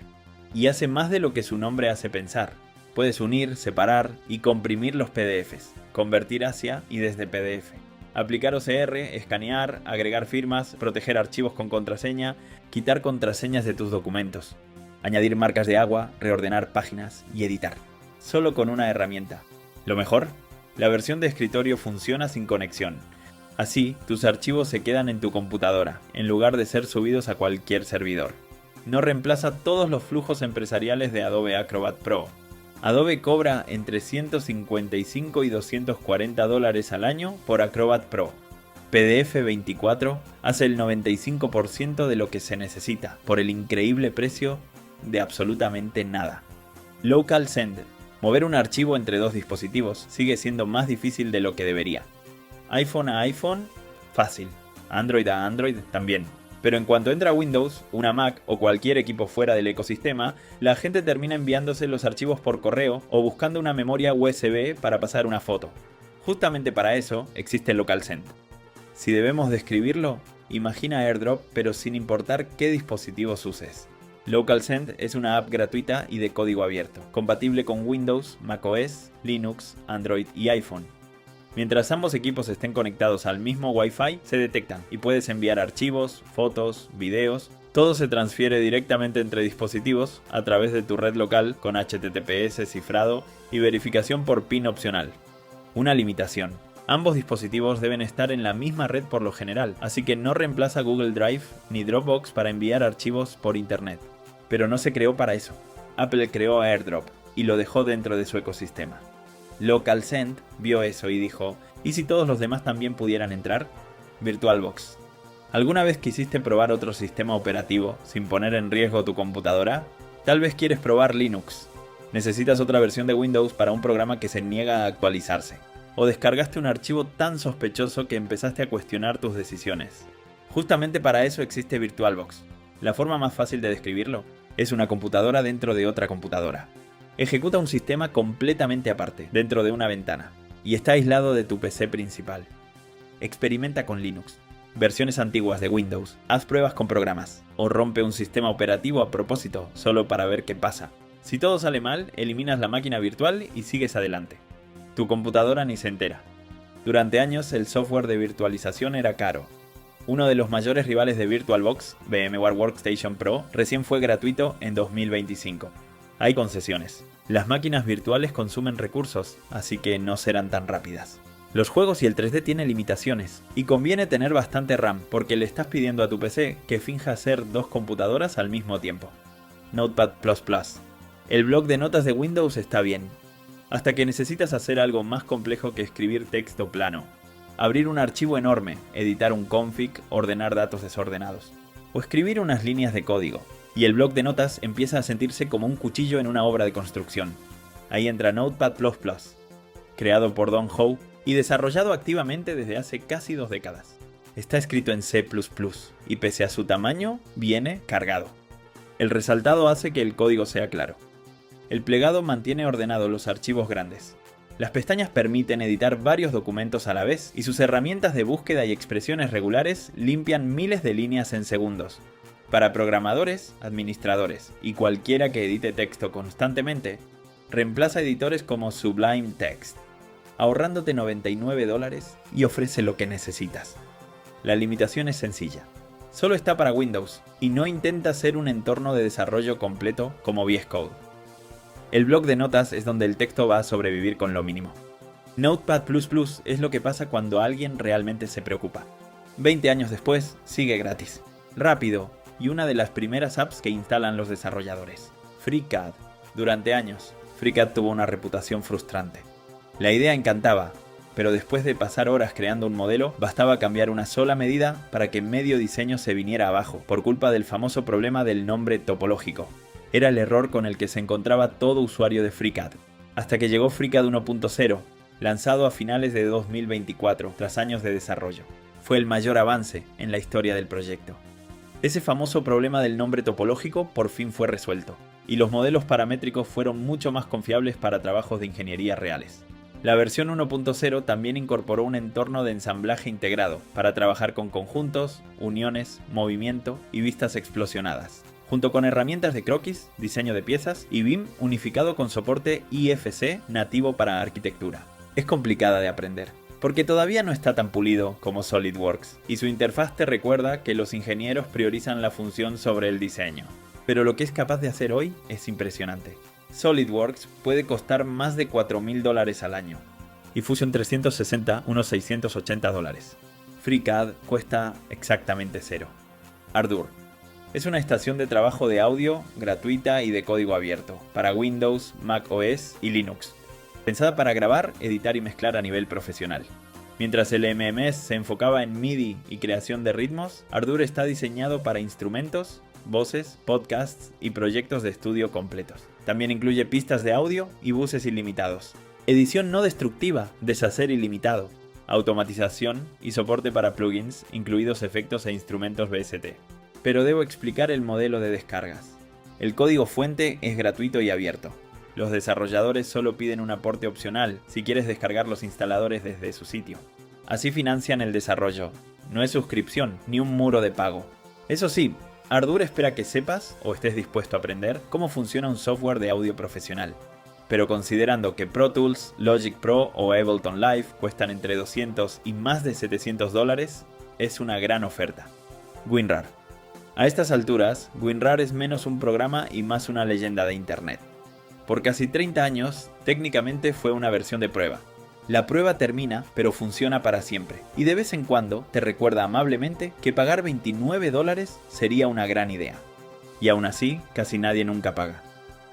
Y hace más de lo que su nombre hace pensar. Puedes unir, separar y comprimir los PDFs, convertir hacia y desde PDF. Aplicar OCR, escanear, agregar firmas, proteger archivos con contraseña, quitar contraseñas de tus documentos, añadir marcas de agua, reordenar páginas y editar. Solo con una herramienta. Lo mejor, la versión de escritorio funciona sin conexión. Así, tus archivos se quedan en tu computadora, en lugar de ser subidos a cualquier servidor. No reemplaza todos los flujos empresariales de Adobe Acrobat Pro. Adobe cobra entre $155 y $240 al año por Acrobat Pro. PDF24 hace el 95% de lo que se necesita por el increíble precio de absolutamente nada. Local Send. Mover un archivo entre 2 dispositivos sigue siendo más difícil de lo que debería. iPhone a iPhone, fácil. Android a Android, también. Pero en cuanto entra Windows, una Mac o cualquier equipo fuera del ecosistema, la gente termina enviándose los archivos por correo o buscando una memoria USB para pasar una foto. Justamente para eso existe Local Send. Si debemos describirlo, imagina AirDrop pero sin importar qué dispositivos uses. Local Send es una app gratuita y de código abierto, compatible con Windows, macOS, Linux, Android y iPhone. Mientras ambos equipos estén conectados al mismo Wi-Fi, se detectan y puedes enviar archivos, fotos, videos. Todo se transfiere directamente entre dispositivos a través de tu red local con HTTPS cifrado y verificación por PIN opcional. Una limitación: ambos dispositivos deben estar en la misma red por lo general, así que no reemplaza Google Drive ni Dropbox para enviar archivos por internet. Pero no se creó para eso. Apple creó AirDrop y lo dejó dentro de su ecosistema. Local Send vio eso y dijo: ¿y si todos los demás también pudieran entrar? VirtualBox. ¿Alguna vez quisiste probar otro sistema operativo sin poner en riesgo tu computadora? Tal vez quieres probar Linux. Necesitas otra versión de Windows para un programa que se niega a actualizarse. O descargaste un archivo tan sospechoso que empezaste a cuestionar tus decisiones. Justamente para eso existe VirtualBox. La forma más fácil de describirlo: Es una computadora dentro de otra computadora. Ejecuta un sistema completamente aparte, dentro de una ventana, y está aislado de tu PC principal. Experimenta con Linux, versiones antiguas de Windows, haz pruebas con programas, o rompe un sistema operativo a propósito, solo para ver qué pasa. Si todo sale mal, eliminas la máquina virtual y sigues adelante. Tu computadora ni se entera. Durante años el software de virtualización era caro. Uno de los mayores rivales de VirtualBox, VMware Workstation Pro, recién fue gratuito en 2025. Hay concesiones. Las máquinas virtuales consumen recursos, así que no serán tan rápidas. Los juegos y el 3D tienen limitaciones, y conviene tener bastante RAM, porque le estás pidiendo a tu PC que finja ser dos computadoras al mismo tiempo. Notepad++. El bloc de notas de Windows está bien, hasta que necesitas hacer algo más complejo que escribir texto plano. Abrir un archivo enorme, editar un config, ordenar datos desordenados, o escribir unas líneas de código. Y el bloc de notas empieza a sentirse como un cuchillo en una obra de construcción. Ahí entra Notepad++, creado por Don Howe y desarrollado activamente desde hace casi 2 décadas. Está escrito en C++, y pese a su tamaño, viene cargado. El resaltado hace que el código sea claro. El plegado mantiene ordenados los archivos grandes. Las pestañas permiten editar varios documentos a la vez, y sus herramientas de búsqueda y expresiones regulares limpian miles de líneas en segundos. Para programadores, administradores y cualquiera que edite texto constantemente, reemplaza editores como Sublime Text, ahorrándote $99 y ofrece lo que necesitas. La limitación es sencilla. Solo está para Windows y no intenta ser un entorno de desarrollo completo como VS Code. El bloc de notas es donde el texto va a sobrevivir con lo mínimo. Notepad++ es lo que pasa cuando alguien realmente se preocupa. 20 años después, sigue gratis, rápido y una de las primeras apps que instalan los desarrolladores. FreeCAD. Durante años, FreeCAD tuvo una reputación frustrante. La idea encantaba, pero después de pasar horas creando un modelo, bastaba cambiar una sola medida para que medio diseño se viniera abajo, por culpa del famoso problema del nombre topológico. Era el error con el que se encontraba todo usuario de FreeCAD, hasta que llegó FreeCAD 1.0, lanzado a finales de 2024, tras años de desarrollo. Fue el mayor avance en la historia del proyecto. Ese famoso problema del nombre topológico por fin fue resuelto, y los modelos paramétricos fueron mucho más confiables para trabajos de ingeniería reales. La versión 1.0 también incorporó un entorno de ensamblaje integrado para trabajar con conjuntos, uniones, movimiento y vistas explosionadas, junto con herramientas de croquis, diseño de piezas y BIM unificado con soporte IFC nativo para arquitectura. Es complicada de aprender, porque todavía no está tan pulido como SolidWorks, y su interfaz te recuerda que los ingenieros priorizan la función sobre el diseño. Pero lo que es capaz de hacer hoy es impresionante. SolidWorks puede costar más de $4.000 al año, y Fusion 360 unos $680. FreeCAD cuesta exactamente cero. Ardour es una estación de trabajo de audio gratuita y de código abierto, para Windows, Mac OS y Linux. Pensada para grabar, editar y mezclar a nivel profesional. Mientras el MMS se enfocaba en MIDI y creación de ritmos, Ardour está diseñado para instrumentos, voces, podcasts y proyectos de estudio completos. También incluye pistas de audio y buses ilimitados. Edición no destructiva, deshacer ilimitado. Automatización y soporte para plugins, incluidos efectos e instrumentos VST. Pero debo explicar el modelo de descargas. El código fuente es gratuito y abierto. Los desarrolladores solo piden un aporte opcional si quieres descargar los instaladores desde su sitio. Así financian el desarrollo. No es suscripción ni un muro de pago. Eso sí, Ardour espera que sepas o estés dispuesto a aprender cómo funciona un software de audio profesional. Pero considerando que Pro Tools, Logic Pro o Ableton Live cuestan entre $200 y más de $700, es una gran oferta. WinRAR. A estas alturas, WinRAR es menos un programa y más una leyenda de internet. Por casi 30 años, técnicamente fue una versión de prueba. La prueba termina, pero funciona para siempre, y de vez en cuando te recuerda amablemente que pagar $29 sería una gran idea. Y aún así, casi nadie nunca paga.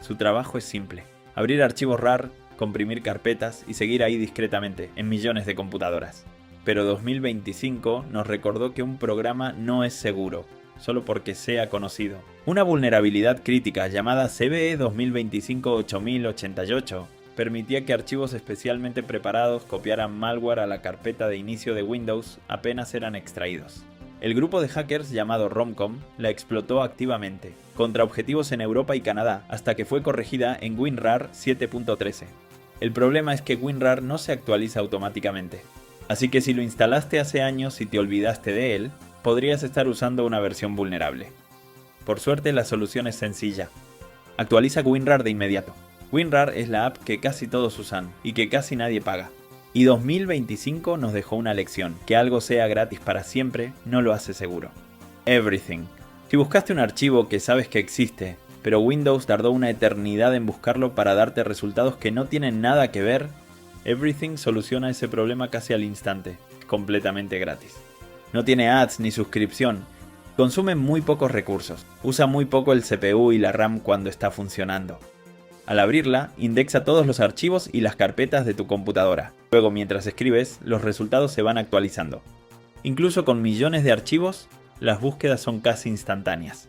Su trabajo es simple: abrir archivos RAR, comprimir carpetas y seguir ahí discretamente, en millones de computadoras. Pero 2025 nos recordó que un programa no es seguro, solo porque sea conocido. Una vulnerabilidad crítica llamada CVE 2025-8088 permitía que archivos especialmente preparados copiaran malware a la carpeta de inicio de Windows apenas eran extraídos. El grupo de hackers llamado Romcom la explotó activamente, contra objetivos en Europa y Canadá, hasta que fue corregida en WinRAR 7.13. El problema es que WinRAR no se actualiza automáticamente, así que si lo instalaste hace años y te olvidaste de él, podrías estar usando una versión vulnerable. Por suerte la solución es sencilla. Actualiza WinRAR de inmediato. WinRAR es la app que casi todos usan y que casi nadie paga. Y 2025 nos dejó una lección, que algo sea gratis para siempre no lo hace seguro. Everything. Si buscaste un archivo que sabes que existe, pero Windows tardó una eternidad en buscarlo para darte resultados que no tienen nada que ver, Everything soluciona ese problema casi al instante, completamente gratis. No tiene ads ni suscripción, consume muy pocos recursos, usa muy poco el CPU y la RAM cuando está funcionando. Al abrirla, indexa todos los archivos y las carpetas de tu computadora. Luego, mientras escribes, los resultados se van actualizando. Incluso con millones de archivos, las búsquedas son casi instantáneas.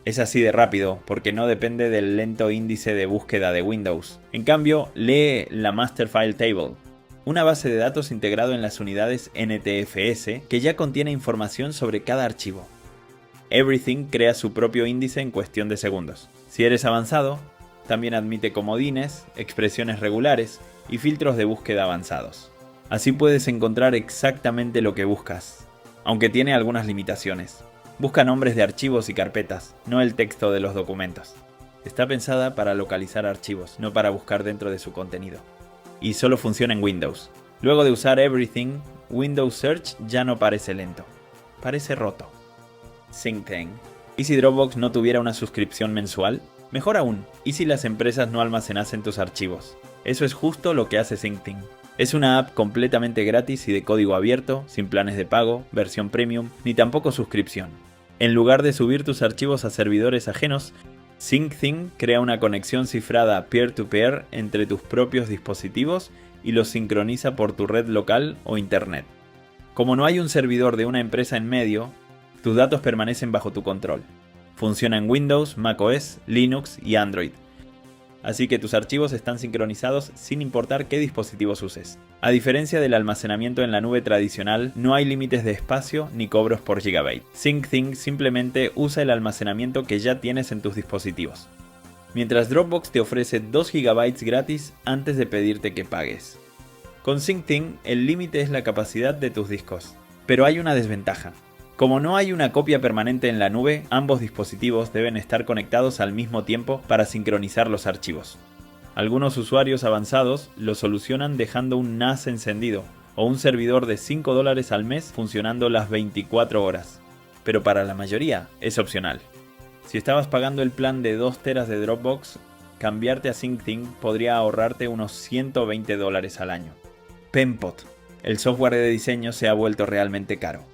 Es así de rápido, porque no depende del lento índice de búsqueda de Windows. En cambio, lee la Master File Table, una base de datos integrado en las unidades NTFS que ya contiene información sobre cada archivo. Everything crea su propio índice en cuestión de segundos. Si eres avanzado, también admite comodines, expresiones regulares y filtros de búsqueda avanzados. Así puedes encontrar exactamente lo que buscas, aunque tiene algunas limitaciones. Busca nombres de archivos y carpetas, no el texto de los documentos. Está pensada para localizar archivos, no para buscar dentro de su contenido. Y solo funciona en Windows. Luego de usar Everything, Windows Search ya no parece lento. Parece roto. SyncThing. ¿Y si Dropbox no tuviera una suscripción mensual? Mejor aún, ¿y si las empresas no almacenasen tus archivos? Eso es justo lo que hace SyncThing. Es una app completamente gratis y de código abierto, sin planes de pago, versión premium, ni tampoco suscripción. En lugar de subir tus archivos a servidores ajenos, SyncThing crea una conexión cifrada peer-to-peer entre tus propios dispositivos y los sincroniza por tu red local o internet. Como no hay un servidor de una empresa en medio, tus datos permanecen bajo tu control. Funciona en Windows, macOS, Linux y Android. Así que tus archivos están sincronizados sin importar qué dispositivos uses. A diferencia del almacenamiento en la nube tradicional, no hay límites de espacio ni cobros por gigabyte. SyncThing simplemente usa el almacenamiento que ya tienes en tus dispositivos. Mientras Dropbox te ofrece 2 GB gratis antes de pedirte que pagues. Con SyncThing, el límite es la capacidad de tus discos. Pero hay una desventaja. Como no hay una copia permanente en la nube, ambos dispositivos deben estar conectados al mismo tiempo para sincronizar los archivos. Algunos usuarios avanzados lo solucionan dejando un NAS encendido o un servidor de $5 al mes funcionando las 24 horas, pero para la mayoría es opcional. Si estabas pagando el plan de 2 teras de Dropbox, cambiarte a SyncThing podría ahorrarte unos $120 al año. Penpot, el software de diseño se ha vuelto realmente caro.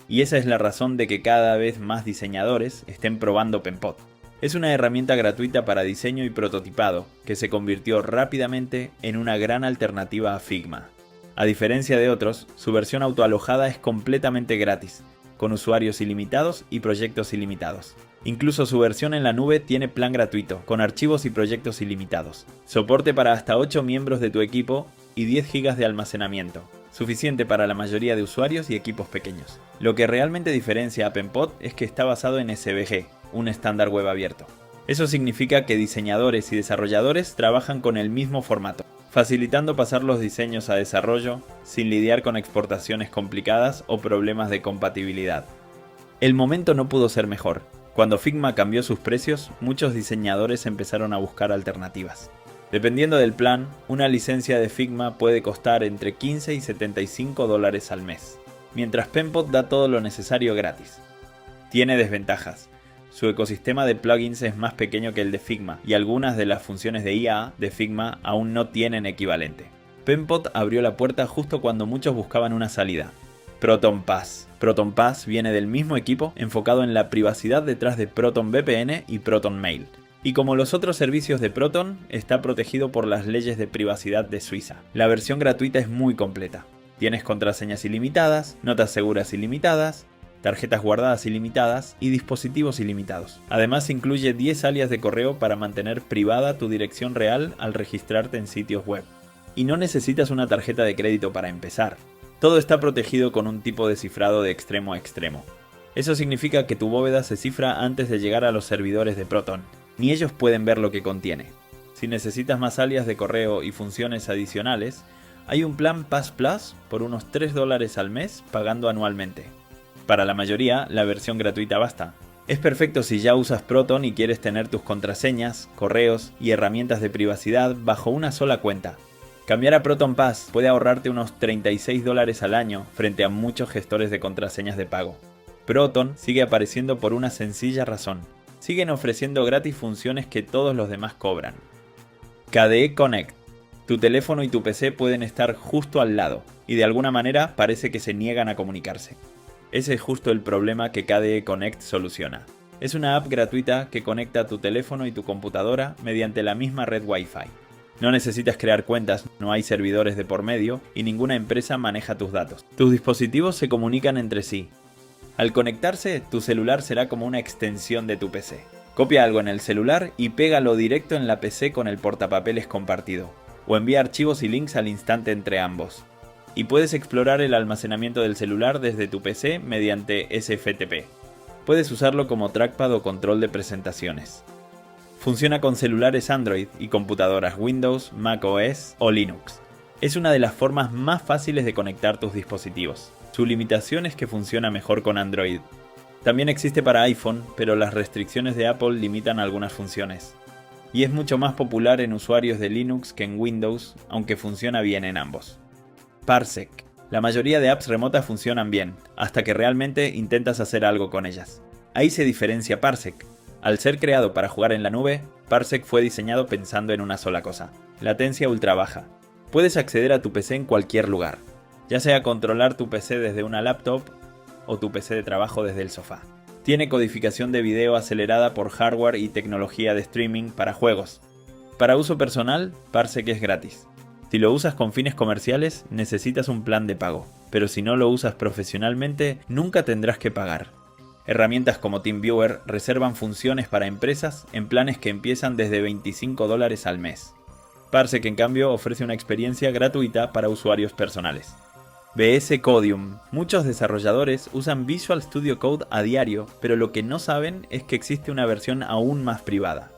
Y esa es la razón de que cada vez más diseñadores estén probando Penpot. Es una herramienta gratuita para diseño y prototipado que se convirtió rápidamente en una gran alternativa a Figma. A diferencia de otros, su versión autoalojada es completamente gratis, con usuarios ilimitados y proyectos ilimitados. Incluso su versión en la nube tiene plan gratuito, con archivos y proyectos ilimitados. Soporte para hasta 8 miembros de tu equipo y 10 GB de almacenamiento. Suficiente para la mayoría de usuarios y equipos pequeños. Lo que realmente diferencia a Penpot es que está basado en SVG, un estándar web abierto. Eso significa que diseñadores y desarrolladores trabajan con el mismo formato, facilitando pasar los diseños a desarrollo sin lidiar con exportaciones complicadas o problemas de compatibilidad. El momento no pudo ser mejor. Cuando Figma cambió sus precios, muchos diseñadores empezaron a buscar alternativas. Dependiendo del plan, una licencia de Figma puede costar entre $15 y $75 al mes, mientras Penpot da todo lo necesario gratis. Tiene desventajas. Su ecosistema de plugins es más pequeño que el de Figma y algunas de las funciones de IA de Figma aún no tienen equivalente. Penpot abrió la puerta justo cuando muchos buscaban una salida. ProtonPass. ProtonPass viene del mismo equipo enfocado en la privacidad detrás de ProtonVPN y ProtonMail. Y como los otros servicios de Proton, está protegido por las leyes de privacidad de Suiza. La versión gratuita es muy completa. Tienes contraseñas ilimitadas, notas seguras ilimitadas, tarjetas guardadas ilimitadas y dispositivos ilimitados. Además incluye 10 alias de correo para mantener privada tu dirección real al registrarte en sitios web. Y no necesitas una tarjeta de crédito para empezar. Todo está protegido con un tipo de cifrado de extremo a extremo. Eso significa que tu bóveda se cifra antes de llegar a los servidores de Proton. Ni ellos pueden ver lo que contiene. Si necesitas más alias de correo y funciones adicionales, hay un plan Pass Plus por unos $3 al mes pagando anualmente. Para la mayoría, la versión gratuita basta. Es perfecto si ya usas Proton y quieres tener tus contraseñas, correos y herramientas de privacidad bajo una sola cuenta. Cambiar a Proton Pass puede ahorrarte unos $36 al año frente a muchos gestores de contraseñas de pago. Proton sigue apareciendo por una sencilla razón. Siguen ofreciendo gratis funciones que todos los demás cobran. KDE Connect. Tu teléfono y tu PC pueden estar justo al lado, y de alguna manera parece que se niegan a comunicarse. Ese es justo el problema que KDE Connect soluciona. Es una app gratuita que conecta tu teléfono y tu computadora mediante la misma red Wi-Fi. No necesitas crear cuentas, no hay servidores de por medio y ninguna empresa maneja tus datos. Tus dispositivos se comunican entre sí. Al conectarse, tu celular será como una extensión de tu PC. Copia algo en el celular y pégalo directo en la PC con el portapapeles compartido, o envía archivos y links al instante entre ambos. Y puedes explorar el almacenamiento del celular desde tu PC mediante SFTP. Puedes usarlo como trackpad o control de presentaciones. Funciona con celulares Android y computadoras Windows, macOS o Linux. Es una de las formas más fáciles de conectar tus dispositivos. Su limitación es que funciona mejor con Android. También existe para iPhone, pero las restricciones de Apple limitan algunas funciones. Y es mucho más popular en usuarios de Linux que en Windows, aunque funciona bien en ambos. Parsec. La mayoría de apps remotas funcionan bien, hasta que realmente intentas hacer algo con ellas. Ahí se diferencia Parsec. Al ser creado para jugar en la nube, Parsec fue diseñado pensando en una sola cosa: latencia ultra baja. Puedes acceder a tu PC en cualquier lugar, ya sea controlar tu PC desde una laptop o tu PC de trabajo desde el sofá. Tiene codificación de video acelerada por hardware y tecnología de streaming para juegos. Para uso personal, Parsec es gratis. Si lo usas con fines comerciales, necesitas un plan de pago, pero si no lo usas profesionalmente, nunca tendrás que pagar. Herramientas como TeamViewer reservan funciones para empresas en planes que empiezan desde $25 al mes. Parsec, en cambio, ofrece una experiencia gratuita para usuarios personales. VS Codium. Muchos desarrolladores usan Visual Studio Code a diario, pero lo que no saben es que existe una versión aún más privada.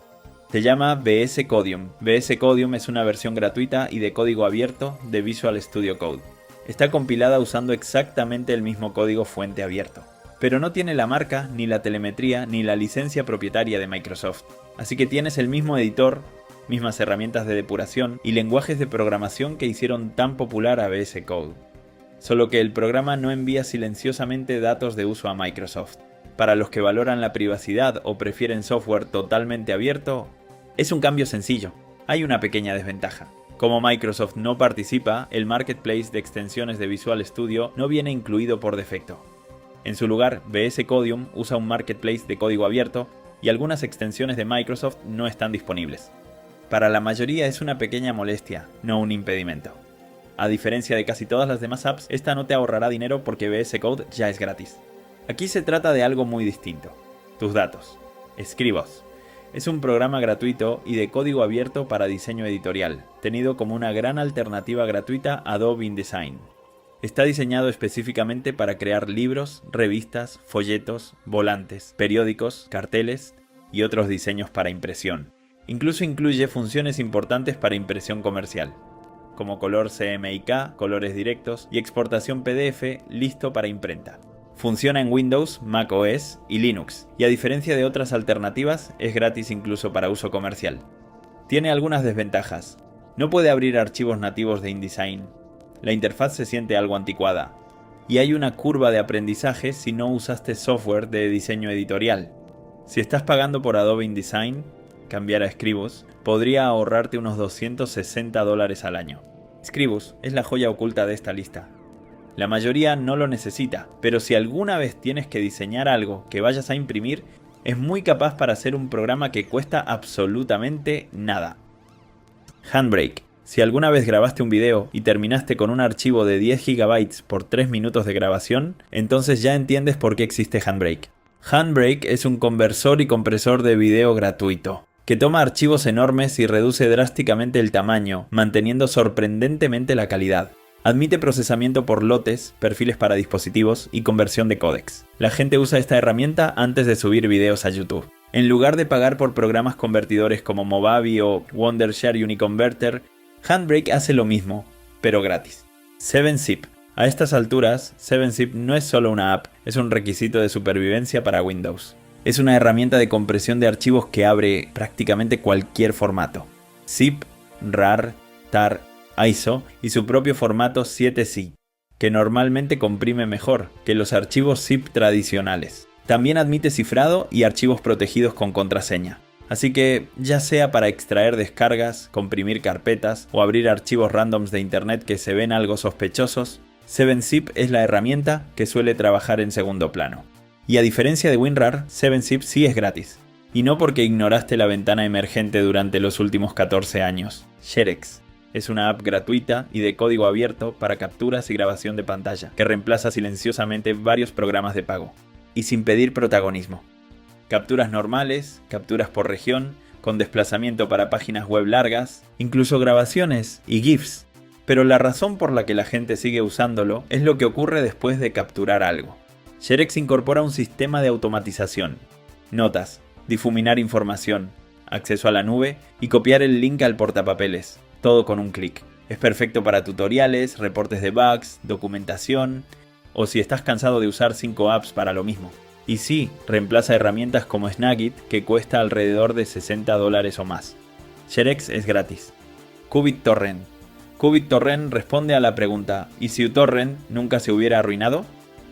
Se llama VS Codium. VS Codium es una versión gratuita y de código abierto de Visual Studio Code. Está compilada usando exactamente el mismo código fuente abierto, pero no tiene la marca, ni la telemetría, ni la licencia propietaria de Microsoft. Así que tienes el mismo editor, mismas herramientas de depuración y lenguajes de programación que hicieron tan popular a VS Code. Solo que el programa no envía silenciosamente datos de uso a Microsoft. Para los que valoran la privacidad o prefieren software totalmente abierto, es un cambio sencillo. Hay una pequeña desventaja. Como Microsoft no participa, el marketplace de extensiones de Visual Studio no viene incluido por defecto. En su lugar, VS Codium usa un marketplace de código abierto y algunas extensiones de Microsoft no están disponibles. Para la mayoría es una pequeña molestia, no un impedimento. A diferencia de casi todas las demás apps, esta no te ahorrará dinero porque VS Code ya es gratis. Aquí se trata de algo muy distinto: tus datos. Scribus es un programa gratuito y de código abierto para diseño editorial, tenido como una gran alternativa gratuita a Adobe InDesign. Está diseñado específicamente para crear libros, revistas, folletos, volantes, periódicos, carteles y otros diseños para impresión. Incluso incluye funciones importantes para impresión comercial, como color CMYK, colores directos y exportación PDF listo para imprenta. Funciona en Windows, macOS y Linux, y a diferencia de otras alternativas, es gratis incluso para uso comercial. Tiene algunas desventajas. No puede abrir archivos nativos de InDesign. La interfaz se siente algo anticuada. Y hay una curva de aprendizaje si no usaste software de diseño editorial. Si estás pagando por Adobe InDesign, cambiar a Scribus podría ahorrarte unos $260 al año. Scribus es la joya oculta de esta lista. La mayoría no lo necesita, pero si alguna vez tienes que diseñar algo que vayas a imprimir, es muy capaz para hacer un programa que cuesta absolutamente nada. Handbrake. Si alguna vez grabaste un video y terminaste con un archivo de 10 GB por 3 minutos de grabación, entonces ya entiendes por qué existe Handbrake. Handbrake es un conversor y compresor de video gratuito, que toma archivos enormes y reduce drásticamente el tamaño, manteniendo sorprendentemente la calidad. Admite procesamiento por lotes, perfiles para dispositivos y conversión de códecs. La gente usa esta herramienta antes de subir videos a YouTube. En lugar de pagar por programas convertidores como Movavi o Wondershare Uniconverter, Handbrake hace lo mismo, pero gratis. 7zip. A estas alturas, 7zip no es solo una app, es un requisito de supervivencia para Windows. Es una herramienta de compresión de archivos que abre prácticamente cualquier formato. Zip, RAR, TAR, ISO y su propio formato 7C, que normalmente comprime mejor que los archivos zip tradicionales. También admite cifrado y archivos protegidos con contraseña. Así que, ya sea para extraer descargas, comprimir carpetas o abrir archivos randoms de internet que se ven algo sospechosos, 7zip es la herramienta que suele trabajar en segundo plano. Y a diferencia de WinRAR, 7zip sí es gratis. Y no porque ignoraste la ventana emergente durante los últimos 14 años. Sherex es una app gratuita y de código abierto para capturas y grabación de pantalla, que reemplaza silenciosamente varios programas de pago. Y sin pedir protagonismo. Capturas normales, capturas por región, con desplazamiento para páginas web largas, incluso grabaciones y GIFs. Pero la razón por la que la gente sigue usándolo es lo que ocurre después de capturar algo. Sherex incorpora un sistema de automatización, notas, difuminar información, acceso a la nube y copiar el link al portapapeles, todo con un clic. Es perfecto para tutoriales, reportes de bugs, documentación, o si estás cansado de usar 5 apps para lo mismo. Y sí, reemplaza herramientas como Snagit, que cuesta alrededor de $60 o más. Sherex es gratis. QubitTorrent. QubitTorrent responde a la pregunta ¿y si uTorrent nunca se hubiera arruinado?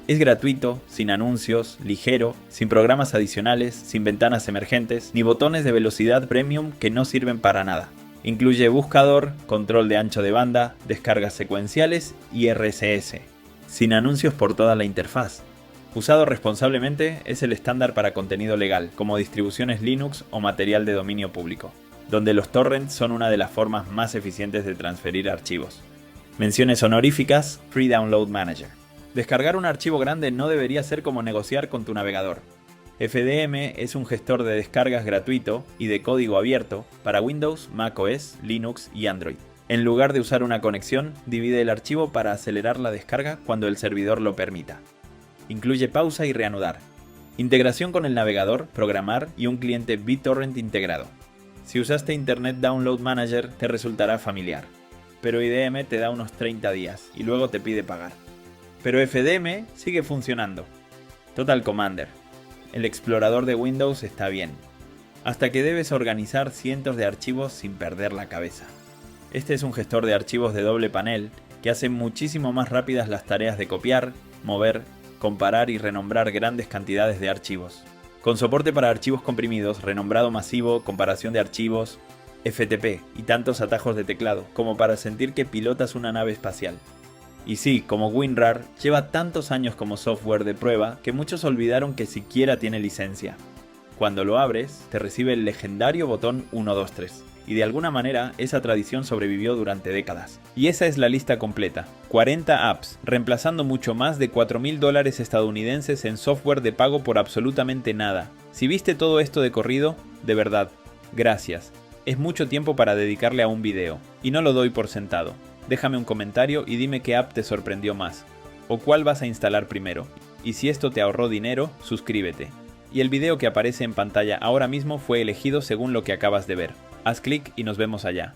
Es gratuito, sin anuncios, ligero, sin programas adicionales, sin ventanas emergentes, ni botones de velocidad premium que no sirven para nada. Incluye buscador, control de ancho de banda, descargas secuenciales y RSS. Sin anuncios por toda la interfaz. Usado responsablemente, es el estándar para contenido legal, como distribuciones Linux o material de dominio público, donde los torrents son una de las formas más eficientes de transferir archivos. Menciones honoríficas, Free Download Manager. Descargar un archivo grande no debería ser como negociar con tu navegador. FDM es un gestor de descargas gratuito y de código abierto para Windows, macOS, Linux y Android. En lugar de usar una conexión, divide el archivo para acelerar la descarga cuando el servidor lo permita. Incluye pausa y reanudar. Integración con el navegador, programar y un cliente BitTorrent integrado. Si usaste Internet Download Manager te resultará familiar, pero IDM te da unos 30 días y luego te pide pagar. Pero FDM sigue funcionando. Total Commander. El explorador de Windows está bien, hasta que debes organizar cientos de archivos sin perder la cabeza. Este es un gestor de archivos de doble panel que hace muchísimo más rápidas las tareas de copiar, mover, comparar y renombrar grandes cantidades de archivos. Con soporte para archivos comprimidos, renombrado masivo, comparación de archivos, FTP y tantos atajos de teclado como para sentir que pilotas una nave espacial. Y sí, como WinRAR, lleva tantos años como software de prueba que muchos olvidaron que siquiera tiene licencia. Cuando lo abres, te recibe el legendario botón 123. Y de alguna manera, esa tradición sobrevivió durante décadas. Y esa es la lista completa. 40 apps, reemplazando mucho más de $4.000 estadounidenses en software de pago por absolutamente nada. Si viste todo esto de corrido, de verdad, gracias. Es mucho tiempo para dedicarle a un video. Y no lo doy por sentado. Déjame un comentario y dime qué app te sorprendió más. O cuál vas a instalar primero. Y si esto te ahorró dinero, suscríbete. Y el video que aparece en pantalla ahora mismo fue elegido según lo que acabas de ver. Haz clic y nos vemos allá.